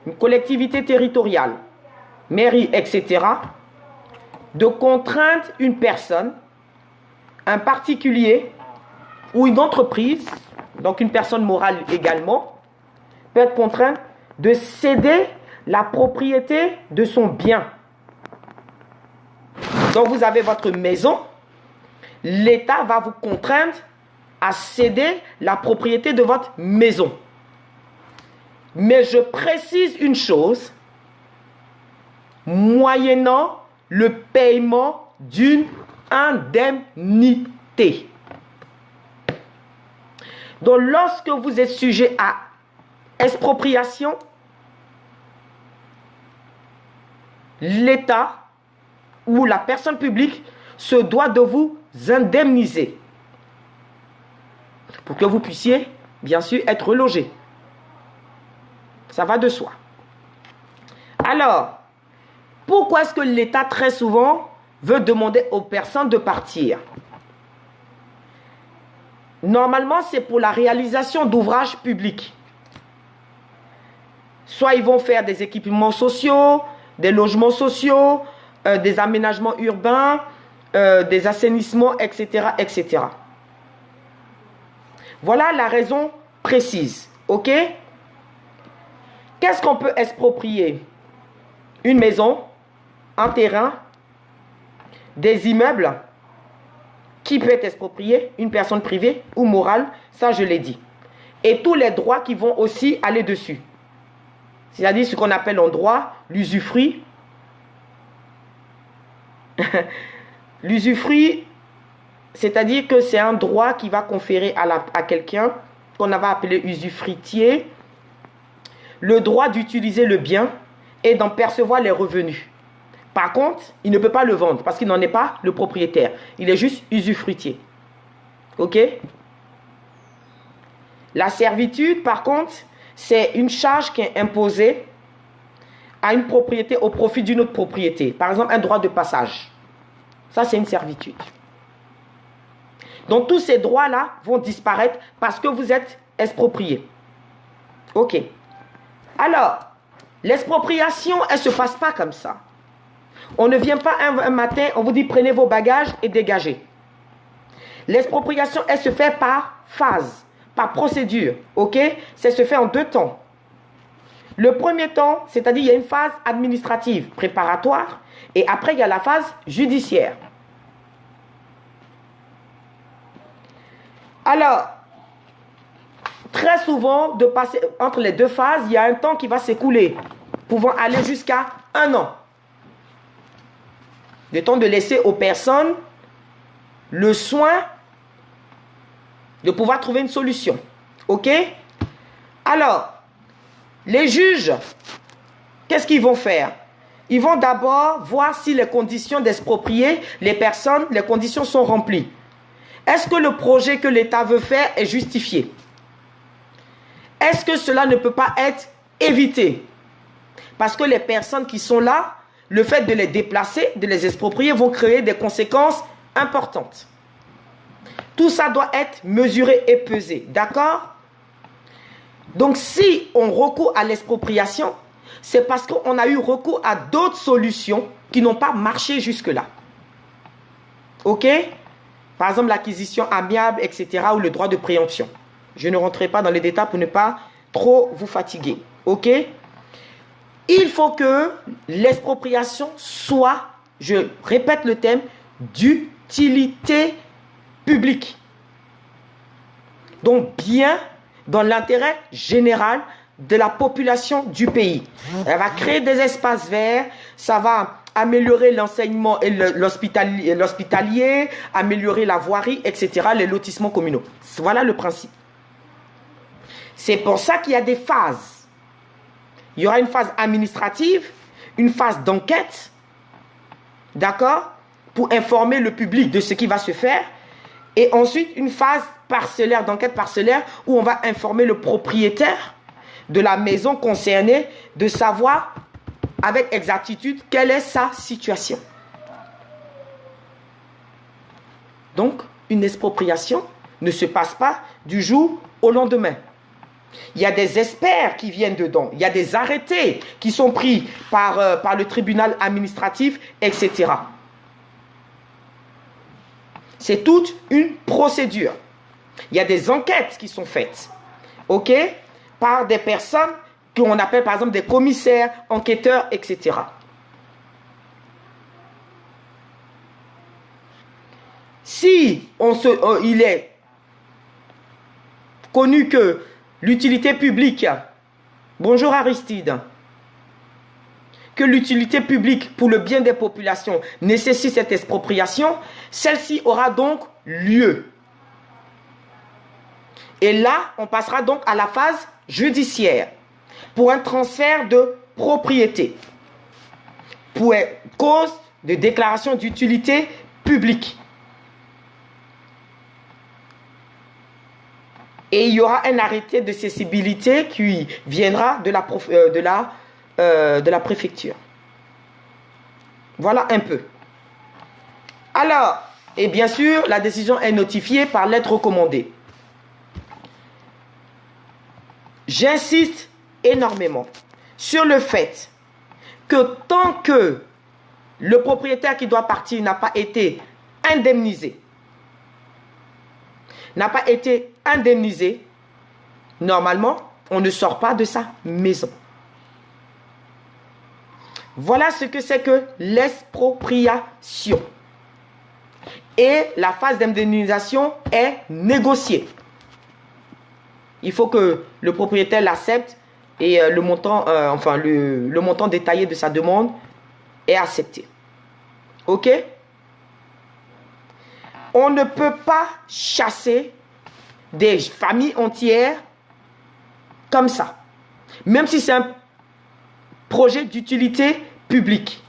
une collectivité territoriale, mairie, etc., de contraindre une personne, un particulier ou une entreprise, donc une personne morale également, peut être contrainte de céder la propriété de son bien. Donc vous avez votre maison, l'État va vous contraindre à céder la propriété de votre maison. Mais je précise une chose, moyennant le paiement d'une indemnité. Donc lorsque vous êtes sujet à expropriation, l'État ou la personne publique se doit de vous indemniser. pour que vous puissiez, bien sûr, être logé. Ça va de soi. Alors, pourquoi est-ce que l'État, très souvent, veut demander aux personnes de partir? Normalement, c'est pour la réalisation d'ouvrages publics. Soit ils vont faire des équipements sociaux, des logements sociaux, des aménagements urbains, des assainissements, etc., etc. Voilà la raison précise. OK? Qu'est-ce qu'on peut exproprier? Une maison, un terrain, des immeubles. Qui peut être exproprié? Une personne privée ou morale, ça je l'ai dit. Et tous les droits qui vont aussi aller dessus. C'est-à-dire ce qu'on appelle en droit l'usufruit. L'usufruit, c'est-à-dire que c'est un droit qui va conférer à quelqu'un, qu'on va appeler usufruitier, le droit d'utiliser le bien et d'en percevoir les revenus. Par contre, il ne peut pas le vendre parce qu'il n'en est pas le propriétaire. Il est juste usufruitier. OK? La servitude, par contre, c'est une charge qui est imposée à une propriété au profit d'une autre propriété. Par exemple, un droit de passage. Ça, c'est une servitude. Donc, tous ces droits-là vont disparaître parce que vous êtes exproprié. OK. Alors, l'expropriation, elle ne se passe pas comme ça. On ne vient pas un matin, on vous dit prenez vos bagages et dégagez. L'expropriation, elle se fait par phase, par procédure. OK? Ça se fait en 2 temps. Le premier temps, c'est-à-dire il y a une phase administrative préparatoire et après il y a la phase judiciaire. Alors, très souvent, de passer entre les 2 phases, il y a un temps qui va s'écouler, pouvant aller jusqu'à 1 an. Le temps de laisser aux personnes le soin de pouvoir trouver une solution. OK? Alors, les juges, qu'est-ce qu'ils vont faire? Ils vont d'abord voir si les conditions d'exproprier les personnes, les conditions sont remplies. Est-ce que le projet que l'État veut faire est justifié? Est-ce que cela ne peut pas être évité? Parce que les personnes qui sont là, le fait de les déplacer, de les exproprier, vont créer des conséquences importantes. Tout ça doit être mesuré et pesé. D'accord? Donc, si on recourt à l'expropriation, c'est parce qu'on a eu recours à d'autres solutions qui n'ont pas marché jusque-là. OK? Par exemple, l'acquisition amiable, etc. ou le droit de préemption. Je ne rentrerai pas dans les détails pour ne pas trop vous fatiguer. OK? Il faut que l'expropriation soit, je répète le thème, d'utilité publique. Donc, bien dans l'intérêt général de la population du pays. Elle va créer des espaces verts, ça va améliorer l'enseignement et l'hospitalier, améliorer la voirie, etc., les lotissements communaux. Voilà le principe. C'est pour ça qu'il y a des phases. Il y aura une phase administrative, une phase d'enquête, d'accord, pour informer le public de ce qui va se faire, et ensuite une phase parcellaire, d'enquête parcellaire, où on va informer le propriétaire de la maison concernée de savoir avec exactitude quelle est sa situation. Donc, une expropriation ne se passe pas du jour au lendemain. Il y a des experts qui viennent dedans. Il y a des arrêtés qui sont pris par le tribunal administratif, etc. C'est toute une procédure. Il y a des enquêtes qui sont faites, OK, par des personnes qu'on appelle par exemple des commissaires, enquêteurs, etc. Si il est connu que l'utilité publique, bonjour Aristide, que l'utilité publique pour le bien des populations nécessite cette expropriation, celle-ci aura donc lieu. Et là, on passera donc à la phase judiciaire pour un transfert de propriété, pour une cause de déclaration d'utilité publique. Et il y aura un arrêté de cessibilité qui viendra de la préfecture. Voilà un peu. Alors, et bien sûr, la décision est notifiée par lettre recommandée. J'insiste énormément sur le fait que tant que le propriétaire qui doit partir n'a pas été indemnisé, normalement, on ne sort pas de sa maison. Voilà ce que c'est que l'expropriation. Et la phase d'indemnisation est négociée. Il faut que le propriétaire l'accepte et le montant détaillé de sa demande est accepté. Ok? On ne peut pas chasser des familles entières comme ça. Même si c'est un projet d'utilité publique.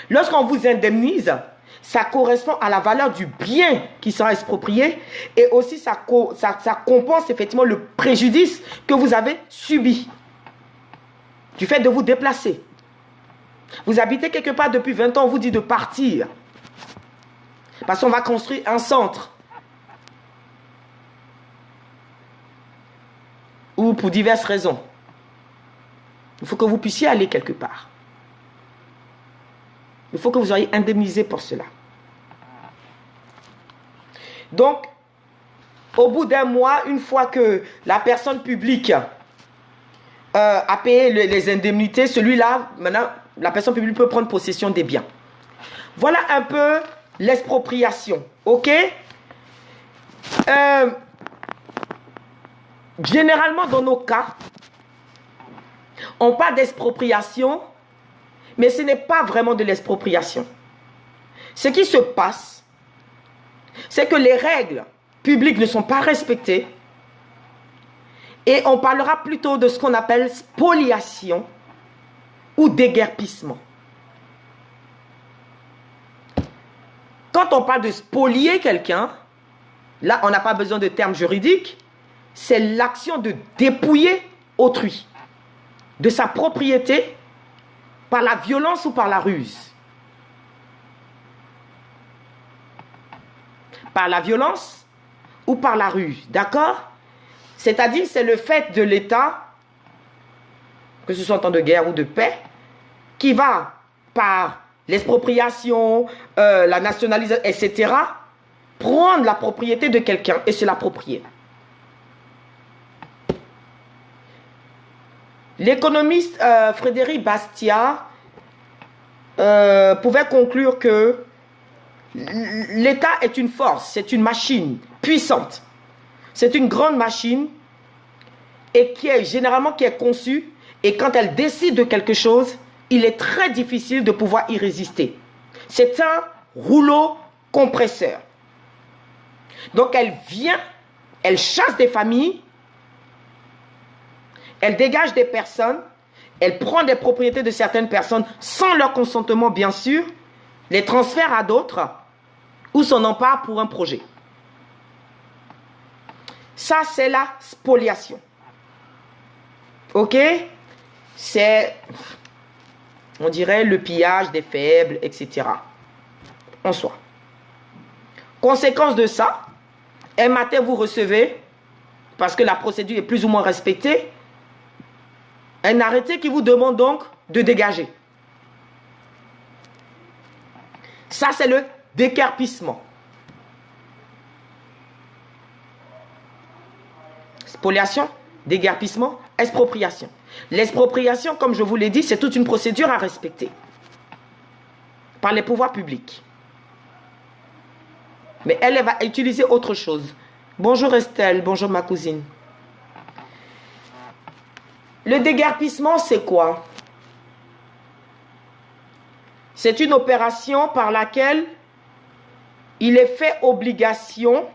Lorsqu'on vous indemnise, ça correspond à la valeur du bien qui sera exproprié et aussi ça compense effectivement le préjudice que vous avez subi du fait de vous déplacer. Vous habitez quelque part depuis 20 ans, on vous dit de partir parce qu'on va construire un centre ou pour diverses raisons. Il faut que vous puissiez aller quelque part. Il faut que vous soyez indemnisé pour cela. Donc, au bout d'un mois, une fois que la personne publique a payé les indemnités, celui-là, maintenant, la personne publique peut prendre possession des biens. Voilà un peu l'expropriation. Ok? Généralement, dans nos cas, on parle d'expropriation, mais ce n'est pas vraiment de l'expropriation. Ce qui se passe, c'est que les règles publiques ne sont pas respectées et on parlera plutôt de ce qu'on appelle spoliation ou déguerpissement. Quand on parle de spolier quelqu'un, là on n'a pas besoin de termes juridiques, c'est l'action de dépouiller autrui de sa propriété par la violence ou par la ruse. Par la violence ou par la ruse, d'accord? C'est-à-dire, c'est le fait de l'État, que ce soit en temps de guerre ou de paix, qui va, par l'expropriation, la nationalisation, etc., prendre la propriété de quelqu'un et se l'approprier. L'économiste Frédéric Bastiat pouvait conclure que l'État est une force, c'est une machine puissante. C'est une grande machine et qui est conçue et quand elle décide de quelque chose, il est très difficile de pouvoir y résister. C'est un rouleau compresseur. Donc elle vient, elle chasse des familles, elle dégage des personnes, elle prend des propriétés de certaines personnes sans leur consentement bien sûr, les transfère à d'autres ou s'en empare pour un projet. Ça, c'est la spoliation. Ok? C'est, on dirait, le pillage des faibles, etc. En soi. Conséquence de ça, un matin, vous recevez, parce que la procédure est plus ou moins respectée, un arrêté qui vous demande donc de dégager. Ça, c'est le déguerpissement. Spoliation, déguerpissement, expropriation. L'expropriation, comme je vous l'ai dit, c'est toute une procédure à respecter par les pouvoirs publics. Mais elle va utiliser autre chose. Bonjour Estelle, bonjour ma cousine. Le déguerpissement, c'est quoi? C'est une opération par laquelle il est fait obligation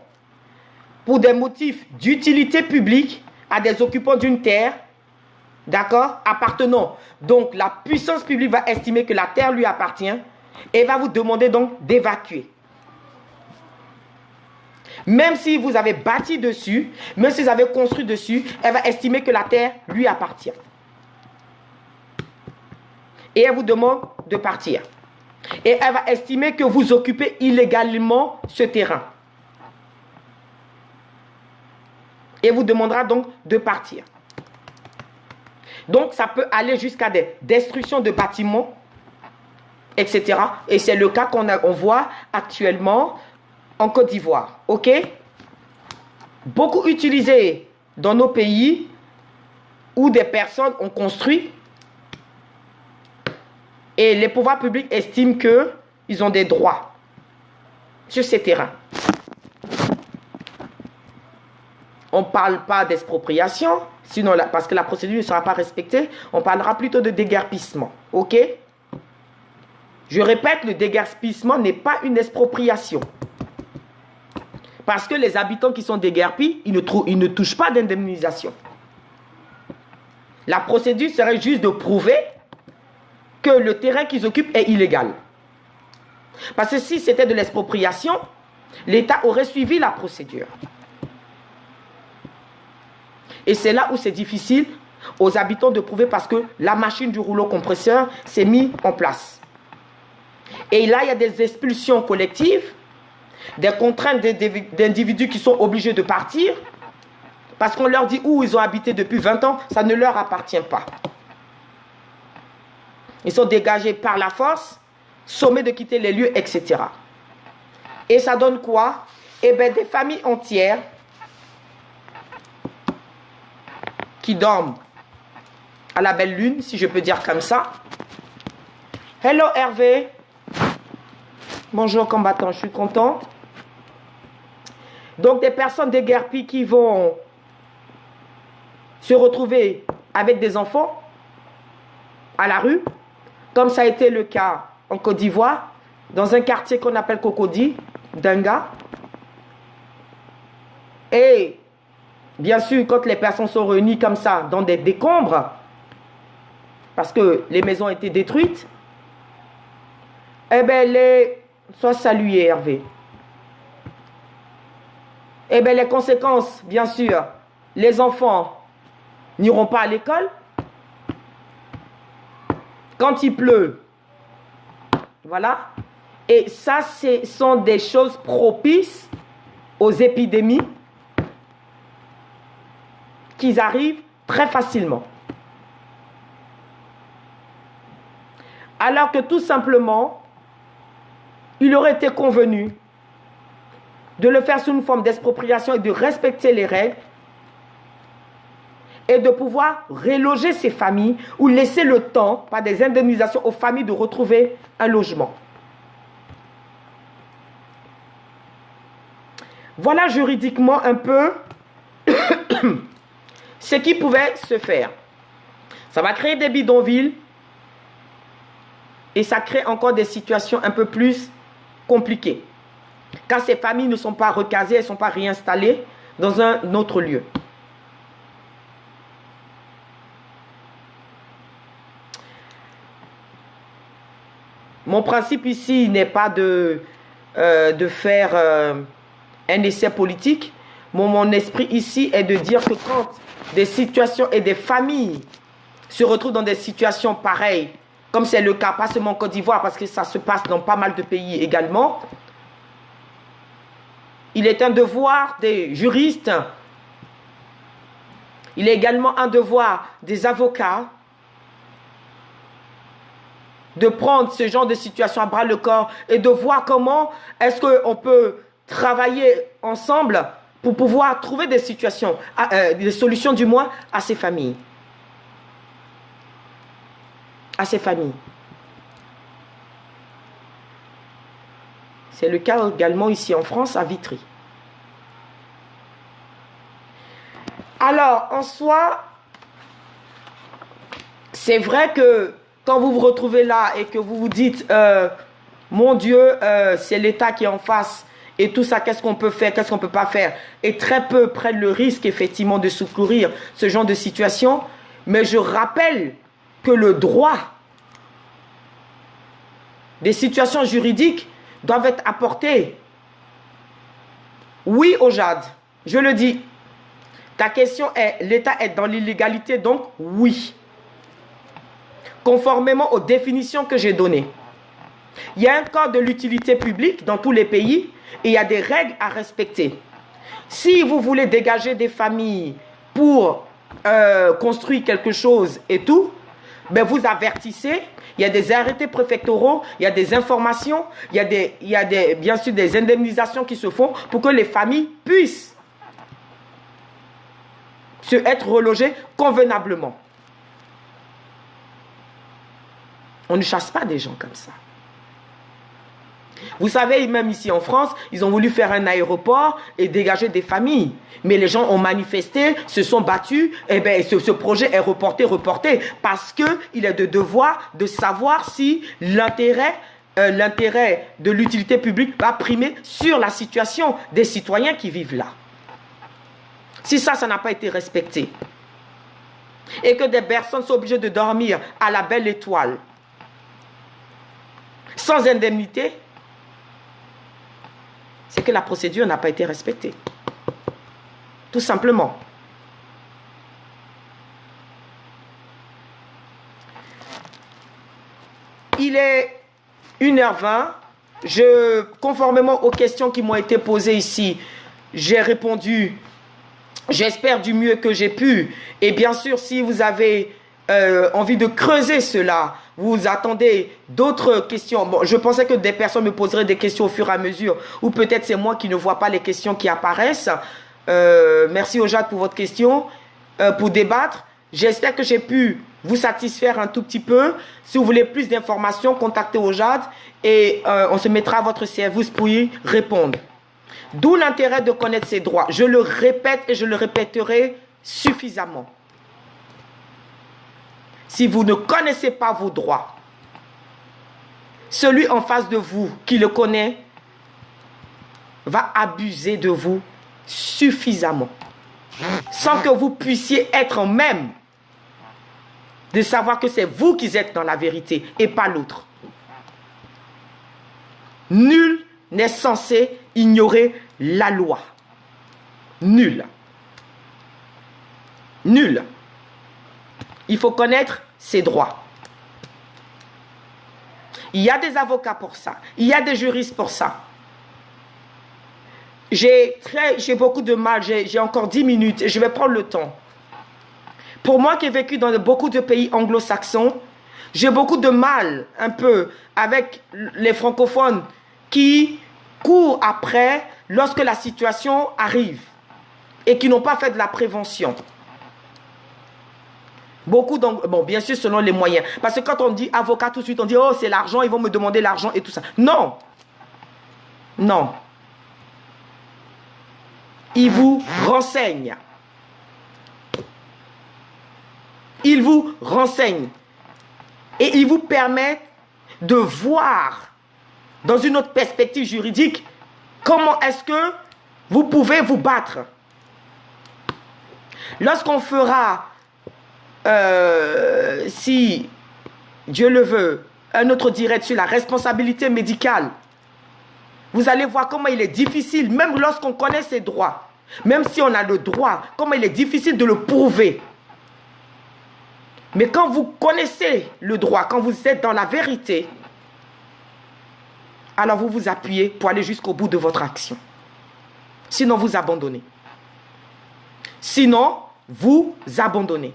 pour des motifs d'utilité publique à des occupants d'une terre, d'accord, appartenant. Donc, la puissance publique va estimer que la terre lui appartient et va vous demander donc d'évacuer. Même si vous avez bâti dessus, même si vous avez construit dessus, elle va estimer que la terre lui appartient. Et elle vous demande de partir. Et elle va estimer que vous occupez illégalement ce terrain. Et vous demandera donc de partir. Donc, ça peut aller jusqu'à des destructions de bâtiments, etc. Et c'est le cas qu'on voit actuellement en Côte d'Ivoire. OK? Beaucoup utilisé dans nos pays où des personnes ont construit et les pouvoirs publics estiment qu'ils ont des droits sur ces terrains. On ne parle pas d'expropriation, sinon parce que la procédure ne sera pas respectée, on parlera plutôt de déguerpissement. OK? Je répète, le déguerpissement n'est pas une expropriation. Parce que les habitants qui sont déguerpis, ils ne touchent pas d'indemnisation. La procédure serait juste de prouver que le terrain qu'ils occupent est illégal. Parce que si c'était de l'expropriation, l'État aurait suivi la procédure. Et c'est là où c'est difficile aux habitants de prouver parce que la machine du rouleau compresseur s'est mise en place. Et là, il y a des expulsions collectives, des contraintes d'individus qui sont obligés de partir parce qu'on leur dit où ils ont habité depuis 20 ans, ça ne leur appartient pas. Ils sont dégagés par la force, sommés de quitter les lieux, etc. Et ça donne quoi? Eh bien, des familles entières qui dorment à la belle lune, si je peux dire comme ça. Hello Hervé. Bonjour combattant, je suis contente. Donc des personnes déguerpies qui vont se retrouver avec des enfants à la rue, comme ça a été le cas en Côte d'Ivoire, dans un quartier qu'on appelle Cocody, Denga. Et bien sûr, quand les personnes sont réunies comme ça, dans des décombres, parce que les maisons ont été détruites, eh bien, sois salué, Hervé. Eh bien, les conséquences, bien sûr, les enfants n'iront pas à l'école. Quand il pleut, voilà. Et ça, ce sont des choses propices aux épidémies qui arrivent très facilement. Alors que tout simplement, il aurait été convenu de le faire sous une forme d'expropriation et de respecter les règles et de pouvoir reloger ces familles ou laisser le temps, par des indemnisations, aux familles de retrouver un logement. Voilà juridiquement un peu ce qui pouvait se faire. Ça va créer des bidonvilles et ça crée encore des situations un peu plus compliquées. Car ces familles ne sont pas recasées, elles ne sont pas réinstallées dans un autre lieu. Mon principe ici n'est pas de faire un essai politique. Mon esprit ici est de dire que quand des situations et des familles se retrouvent dans des situations pareilles, comme c'est le cas, pas seulement en Côte d'Ivoire, parce que ça se passe dans pas mal de pays également, il est un devoir des juristes, il est également un devoir des avocats de prendre ce genre de situation à bras le corps et de voir comment est-ce qu'on peut travailler ensemble pour pouvoir trouver des situations, des solutions du moins à ces familles. À ces familles. C'est le cas également ici en France, à Vitry. Alors, en soi, c'est vrai que quand vous vous retrouvez là et que vous vous dites, mon Dieu, c'est l'État qui est en face et tout ça, qu'est-ce qu'on peut faire, qu'est-ce qu'on ne peut pas faire? Et très peu prennent le risque, effectivement, de secourir ce genre de situation. Mais je rappelle que le droit des situations juridiques doivent être apportés Oui, Ojad, je le dis. Ta question est, l'État est dans l'illégalité, donc oui. Conformément aux définitions que j'ai données. Il y a un code de l'utilité publique dans tous les pays et il y a des règles à respecter. Si vous voulez dégager des familles pour construire quelque chose et tout, ben vous avertissez, il y a des arrêtés préfectoraux, il y a des informations, il y a bien sûr des indemnisations qui se font pour que les familles puissent être relogées convenablement. On ne chasse pas des gens comme ça. Vous savez, même ici en France, ils ont voulu faire un aéroport et dégager des familles. Mais les gens ont manifesté, se sont battus, et bien ce projet est reporté, parce qu'il est de devoir de savoir si l'intérêt de l'utilité publique va primer sur la situation des citoyens qui vivent là. Si ça n'a pas été respecté, et que des personnes sont obligées de dormir à la belle étoile, sans indemnité, c'est que la procédure n'a pas été respectée. Tout simplement. Il est 1h20. Conformément aux questions qui m'ont été posées ici, j'ai répondu, j'espère du mieux que j'ai pu. Et bien sûr, si vous avez envie de creuser cela, vous attendez d'autres questions. Bon, je pensais que des personnes me poseraient des questions au fur et à mesure, ou peut-être c'est moi qui ne vois pas les questions qui apparaissent. Merci Ojad pour votre question, pour débattre. J'espère que j'ai pu vous satisfaire un tout petit peu. Si vous voulez plus d'informations, contactez Ojad et on se mettra à votre service pour y répondre. D'où l'intérêt de connaître ses droits. Je le répète et je le répéterai suffisamment. Si vous ne connaissez pas vos droits, celui en face de vous qui le connaît va abuser de vous suffisamment, sans que vous puissiez être en même de savoir que c'est vous qui êtes dans la vérité et pas l'autre. Nul n'est censé ignorer la loi. Nul. Nul. Il faut connaître ses droits. Il y a des avocats pour ça. Il y a des juristes pour ça. J'ai beaucoup de mal. J'ai encore 10 minutes et je vais prendre le temps. Pour moi qui ai vécu dans beaucoup de pays anglo-saxons, j'ai beaucoup de mal un peu avec les francophones qui courent après lorsque la situation arrive et qui n'ont pas fait de la prévention. Beaucoup, bon, bien sûr, selon les moyens. Parce que quand on dit avocat, tout de suite, on dit, oh, c'est l'argent, ils vont me demander l'argent et tout ça. Non. Non. Ils vous renseignent. Ils vous renseignent. Et ils vous permettent de voir, dans une autre perspective juridique, comment est-ce que vous pouvez vous battre. Lorsqu'on fera... si Dieu le veut, un autre direct sur la responsabilité médicale, vous allez voir comment il est difficile, même lorsqu'on connaît ses droits, même si on a le droit, comment il est difficile de le prouver. Mais quand vous connaissez le droit, quand vous êtes dans la vérité, alors vous vous appuyez pour aller jusqu'au bout de votre action. Sinon, vous abandonnez. Sinon, vous abandonnez.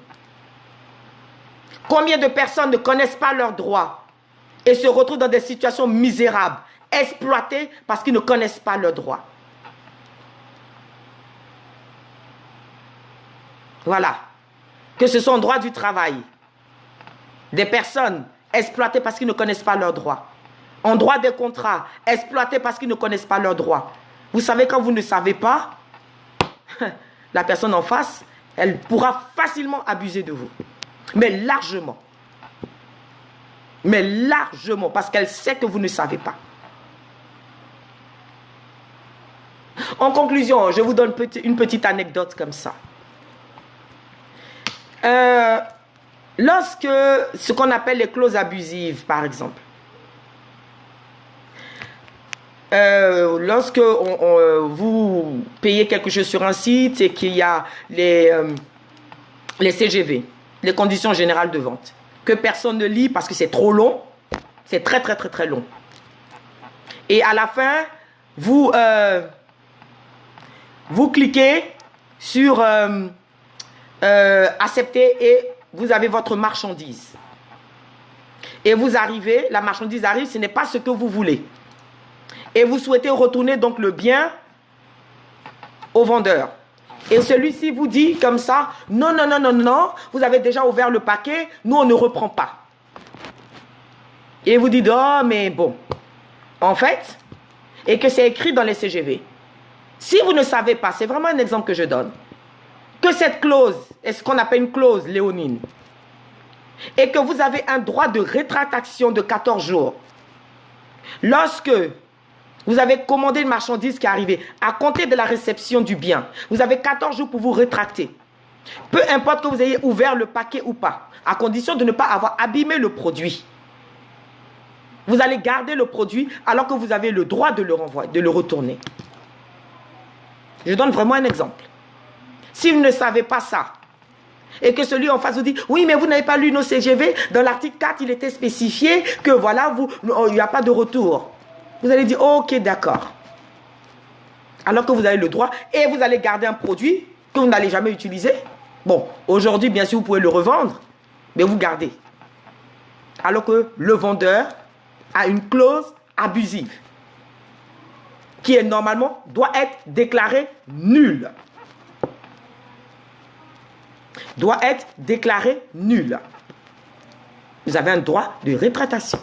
Combien de personnes ne connaissent pas leurs droits et se retrouvent dans des situations misérables, exploitées parce qu'ils ne connaissent pas leurs droits. Voilà. Que ce soit en droit du travail, des personnes exploitées parce qu'ils ne connaissent pas leurs droits. En droit des contrats, exploitées parce qu'ils ne connaissent pas leurs droits. Vous savez, quand vous ne savez pas, la personne en face, elle pourra facilement abuser de vous. Mais largement. Mais largement, parce qu'elle sait que vous ne savez pas. En conclusion, je vous donne une petite anecdote comme ça. Lorsque, ce qu'on appelle les clauses abusives, par exemple, lorsque vous payez quelque chose sur un site et qu'il y a les CGV, les conditions générales de vente, que personne ne lit parce que c'est trop long, c'est très très très très long. Et à la fin, vous cliquez sur accepter et vous avez votre marchandise. Et vous arrivez, la marchandise arrive, ce n'est pas ce que vous voulez. Et vous souhaitez retourner donc le bien au vendeur. Et celui-ci vous dit comme ça, non, non, non, non, non, vous avez déjà ouvert le paquet, nous on ne reprend pas. Et vous dites, oh mais bon, en fait, et que c'est écrit dans les CGV. Si vous ne savez pas, c'est vraiment un exemple que je donne, que cette clause est ce qu'on appelle une clause léonine, et que vous avez un droit de rétractation de 14 jours, lorsque vous avez commandé une marchandise qui est arrivée, à compter de la réception du bien, vous avez 14 jours pour vous rétracter. Peu importe que vous ayez ouvert le paquet ou pas, à condition de ne pas avoir abîmé le produit. Vous allez garder le produit alors que vous avez le droit de le renvoyer, de le retourner. Je donne vraiment un exemple. Si vous ne savez pas ça, et que celui en face vous dit, oui, mais vous n'avez pas lu nos CGV, dans l'article 4, il était spécifié que voilà, il n'y a pas de retour. Vous allez dire, oh, ok, d'accord. Alors que vous avez le droit, et vous allez garder un produit que vous n'allez jamais utiliser. Bon, aujourd'hui, bien sûr, vous pouvez le revendre, mais vous gardez. Alors que le vendeur a une clause abusive, qui est normalement, doit être déclarée nulle. Doit être déclarée nulle. Vous avez un droit de rétractation.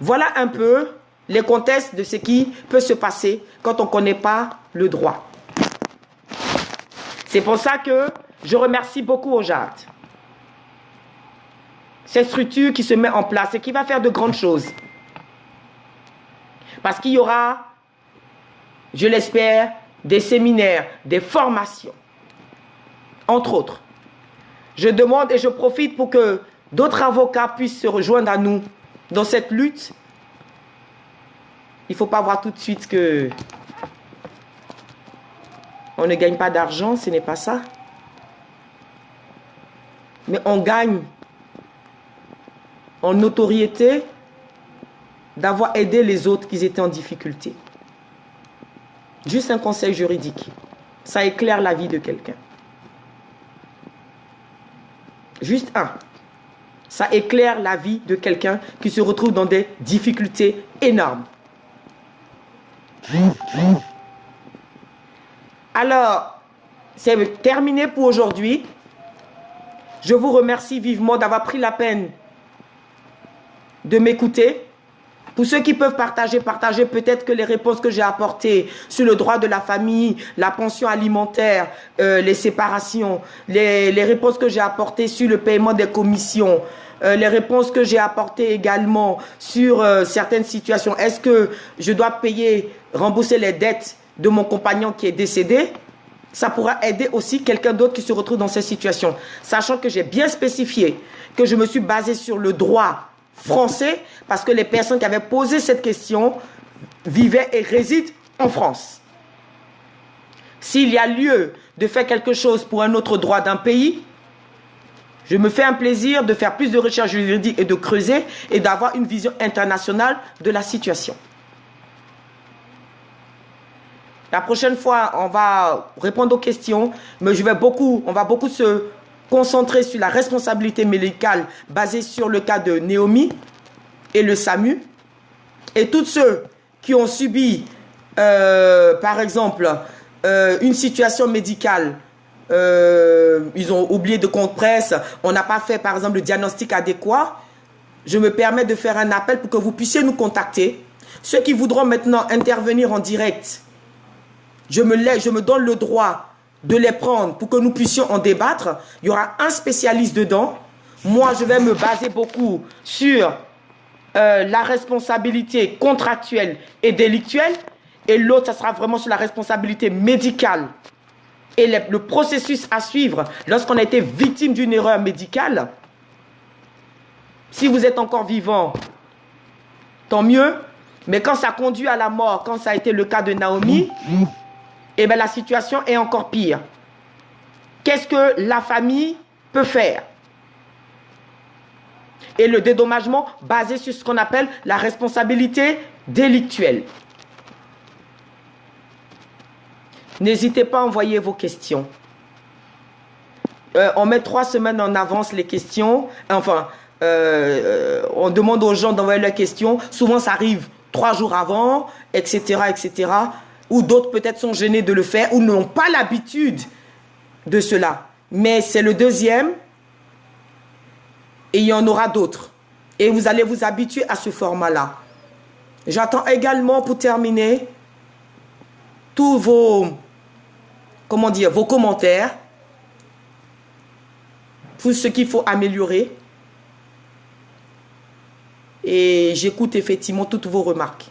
Voilà un peu les contextes de ce qui peut se passer quand on ne connaît pas le droit. C'est pour ça que je remercie beaucoup OJAD. Cette structure qui se met en place et qui va faire de grandes choses. Parce qu'il y aura, je l'espère, des séminaires, des formations, entre autres. Je demande et je profite pour que d'autres avocats puissent se rejoindre à nous dans cette lutte. Il ne faut pas voir tout de suite que on ne gagne pas d'argent, ce n'est pas ça. Mais on gagne en notoriété d'avoir aidé les autres qui étaient en difficulté. Juste un conseil juridique, ça éclaire la vie de quelqu'un. Juste un. Ça éclaire la vie de quelqu'un qui se retrouve dans des difficultés énormes. Alors, c'est terminé pour aujourd'hui. Je vous remercie vivement d'avoir pris la peine de m'écouter. Pour ceux qui peuvent partager, partagez peut-être que les réponses que j'ai apportées sur le droit de la famille, la pension alimentaire, les séparations, les réponses que j'ai apportées sur le paiement des commissions, les réponses que j'ai apportées également sur certaines situations. Est-ce que je dois payer, rembourser les dettes de mon compagnon qui est décédé? Ça pourra aider aussi quelqu'un d'autre qui se retrouve dans cette situation. Sachant que j'ai bien spécifié que je me suis basé sur le droit français parce que les personnes qui avaient posé cette question vivaient et résident en France. S'il y a lieu de faire quelque chose pour un autre droit d'un pays, je me fais un plaisir de faire plus de recherches juridiques et de creuser et d'avoir une vision internationale de la situation. La prochaine fois, on va répondre aux questions, mais on va beaucoup se concentrer sur la responsabilité médicale basée sur le cas de Naomi et le SAMU. Et tous ceux qui ont subi, par exemple, une situation médicale, ils ont oublié de compte presse, on n'a pas fait, par exemple, le diagnostic adéquat, je me permets de faire un appel pour que vous puissiez nous contacter. Ceux qui voudront maintenant intervenir en direct, je me donne le droit de les prendre pour que nous puissions en débattre. Il y aura un spécialiste dedans. Moi, je vais me baser beaucoup sur la responsabilité contractuelle et délictuelle. Et l'autre, ça sera vraiment sur la responsabilité médicale et le processus à suivre lorsqu'on a été victime d'une erreur médicale. Si vous êtes encore vivant, tant mieux. Mais quand ça conduit à la mort, quand ça a été le cas de Naomi, eh bien la situation est encore pire. Qu'est-ce que la famille peut faire? Et le dédommagement basé sur ce qu'on appelle la responsabilité délictuelle. N'hésitez pas à envoyer vos questions. On met 3 semaines en avance les questions. Enfin, on demande aux gens d'envoyer leurs questions. Souvent, ça arrive 3 jours avant, etc., etc. Ou d'autres peut-être sont gênés de le faire ou n'ont pas l'habitude de cela. Mais c'est le deuxième et il y en aura d'autres. Et vous allez vous habituer à ce format-là. J'attends également, pour terminer, tous vos, vos commentaires, tout ce qu'il faut améliorer. Et j'écoute effectivement toutes vos remarques.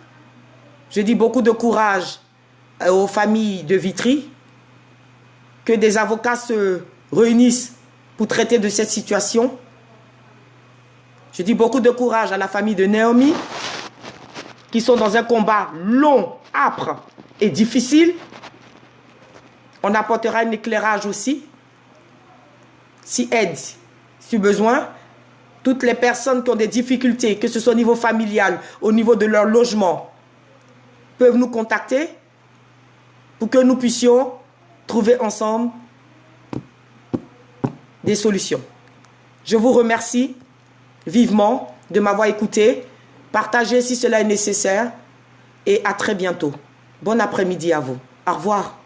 Je dis beaucoup de courage aux familles de Vitry, que des avocats se réunissent pour traiter de cette situation. Je dis beaucoup de courage à la famille de Naomi, qui sont dans un combat long, âpre et difficile. On apportera un éclairage aussi, si aide, si besoin. Toutes les personnes qui ont des difficultés, que ce soit au niveau familial, au niveau de leur logement, peuvent nous contacter pour que nous puissions trouver ensemble des solutions. Je vous remercie vivement de m'avoir écouté. Partagez si cela est nécessaire et à très bientôt. Bon après-midi à vous. Au revoir.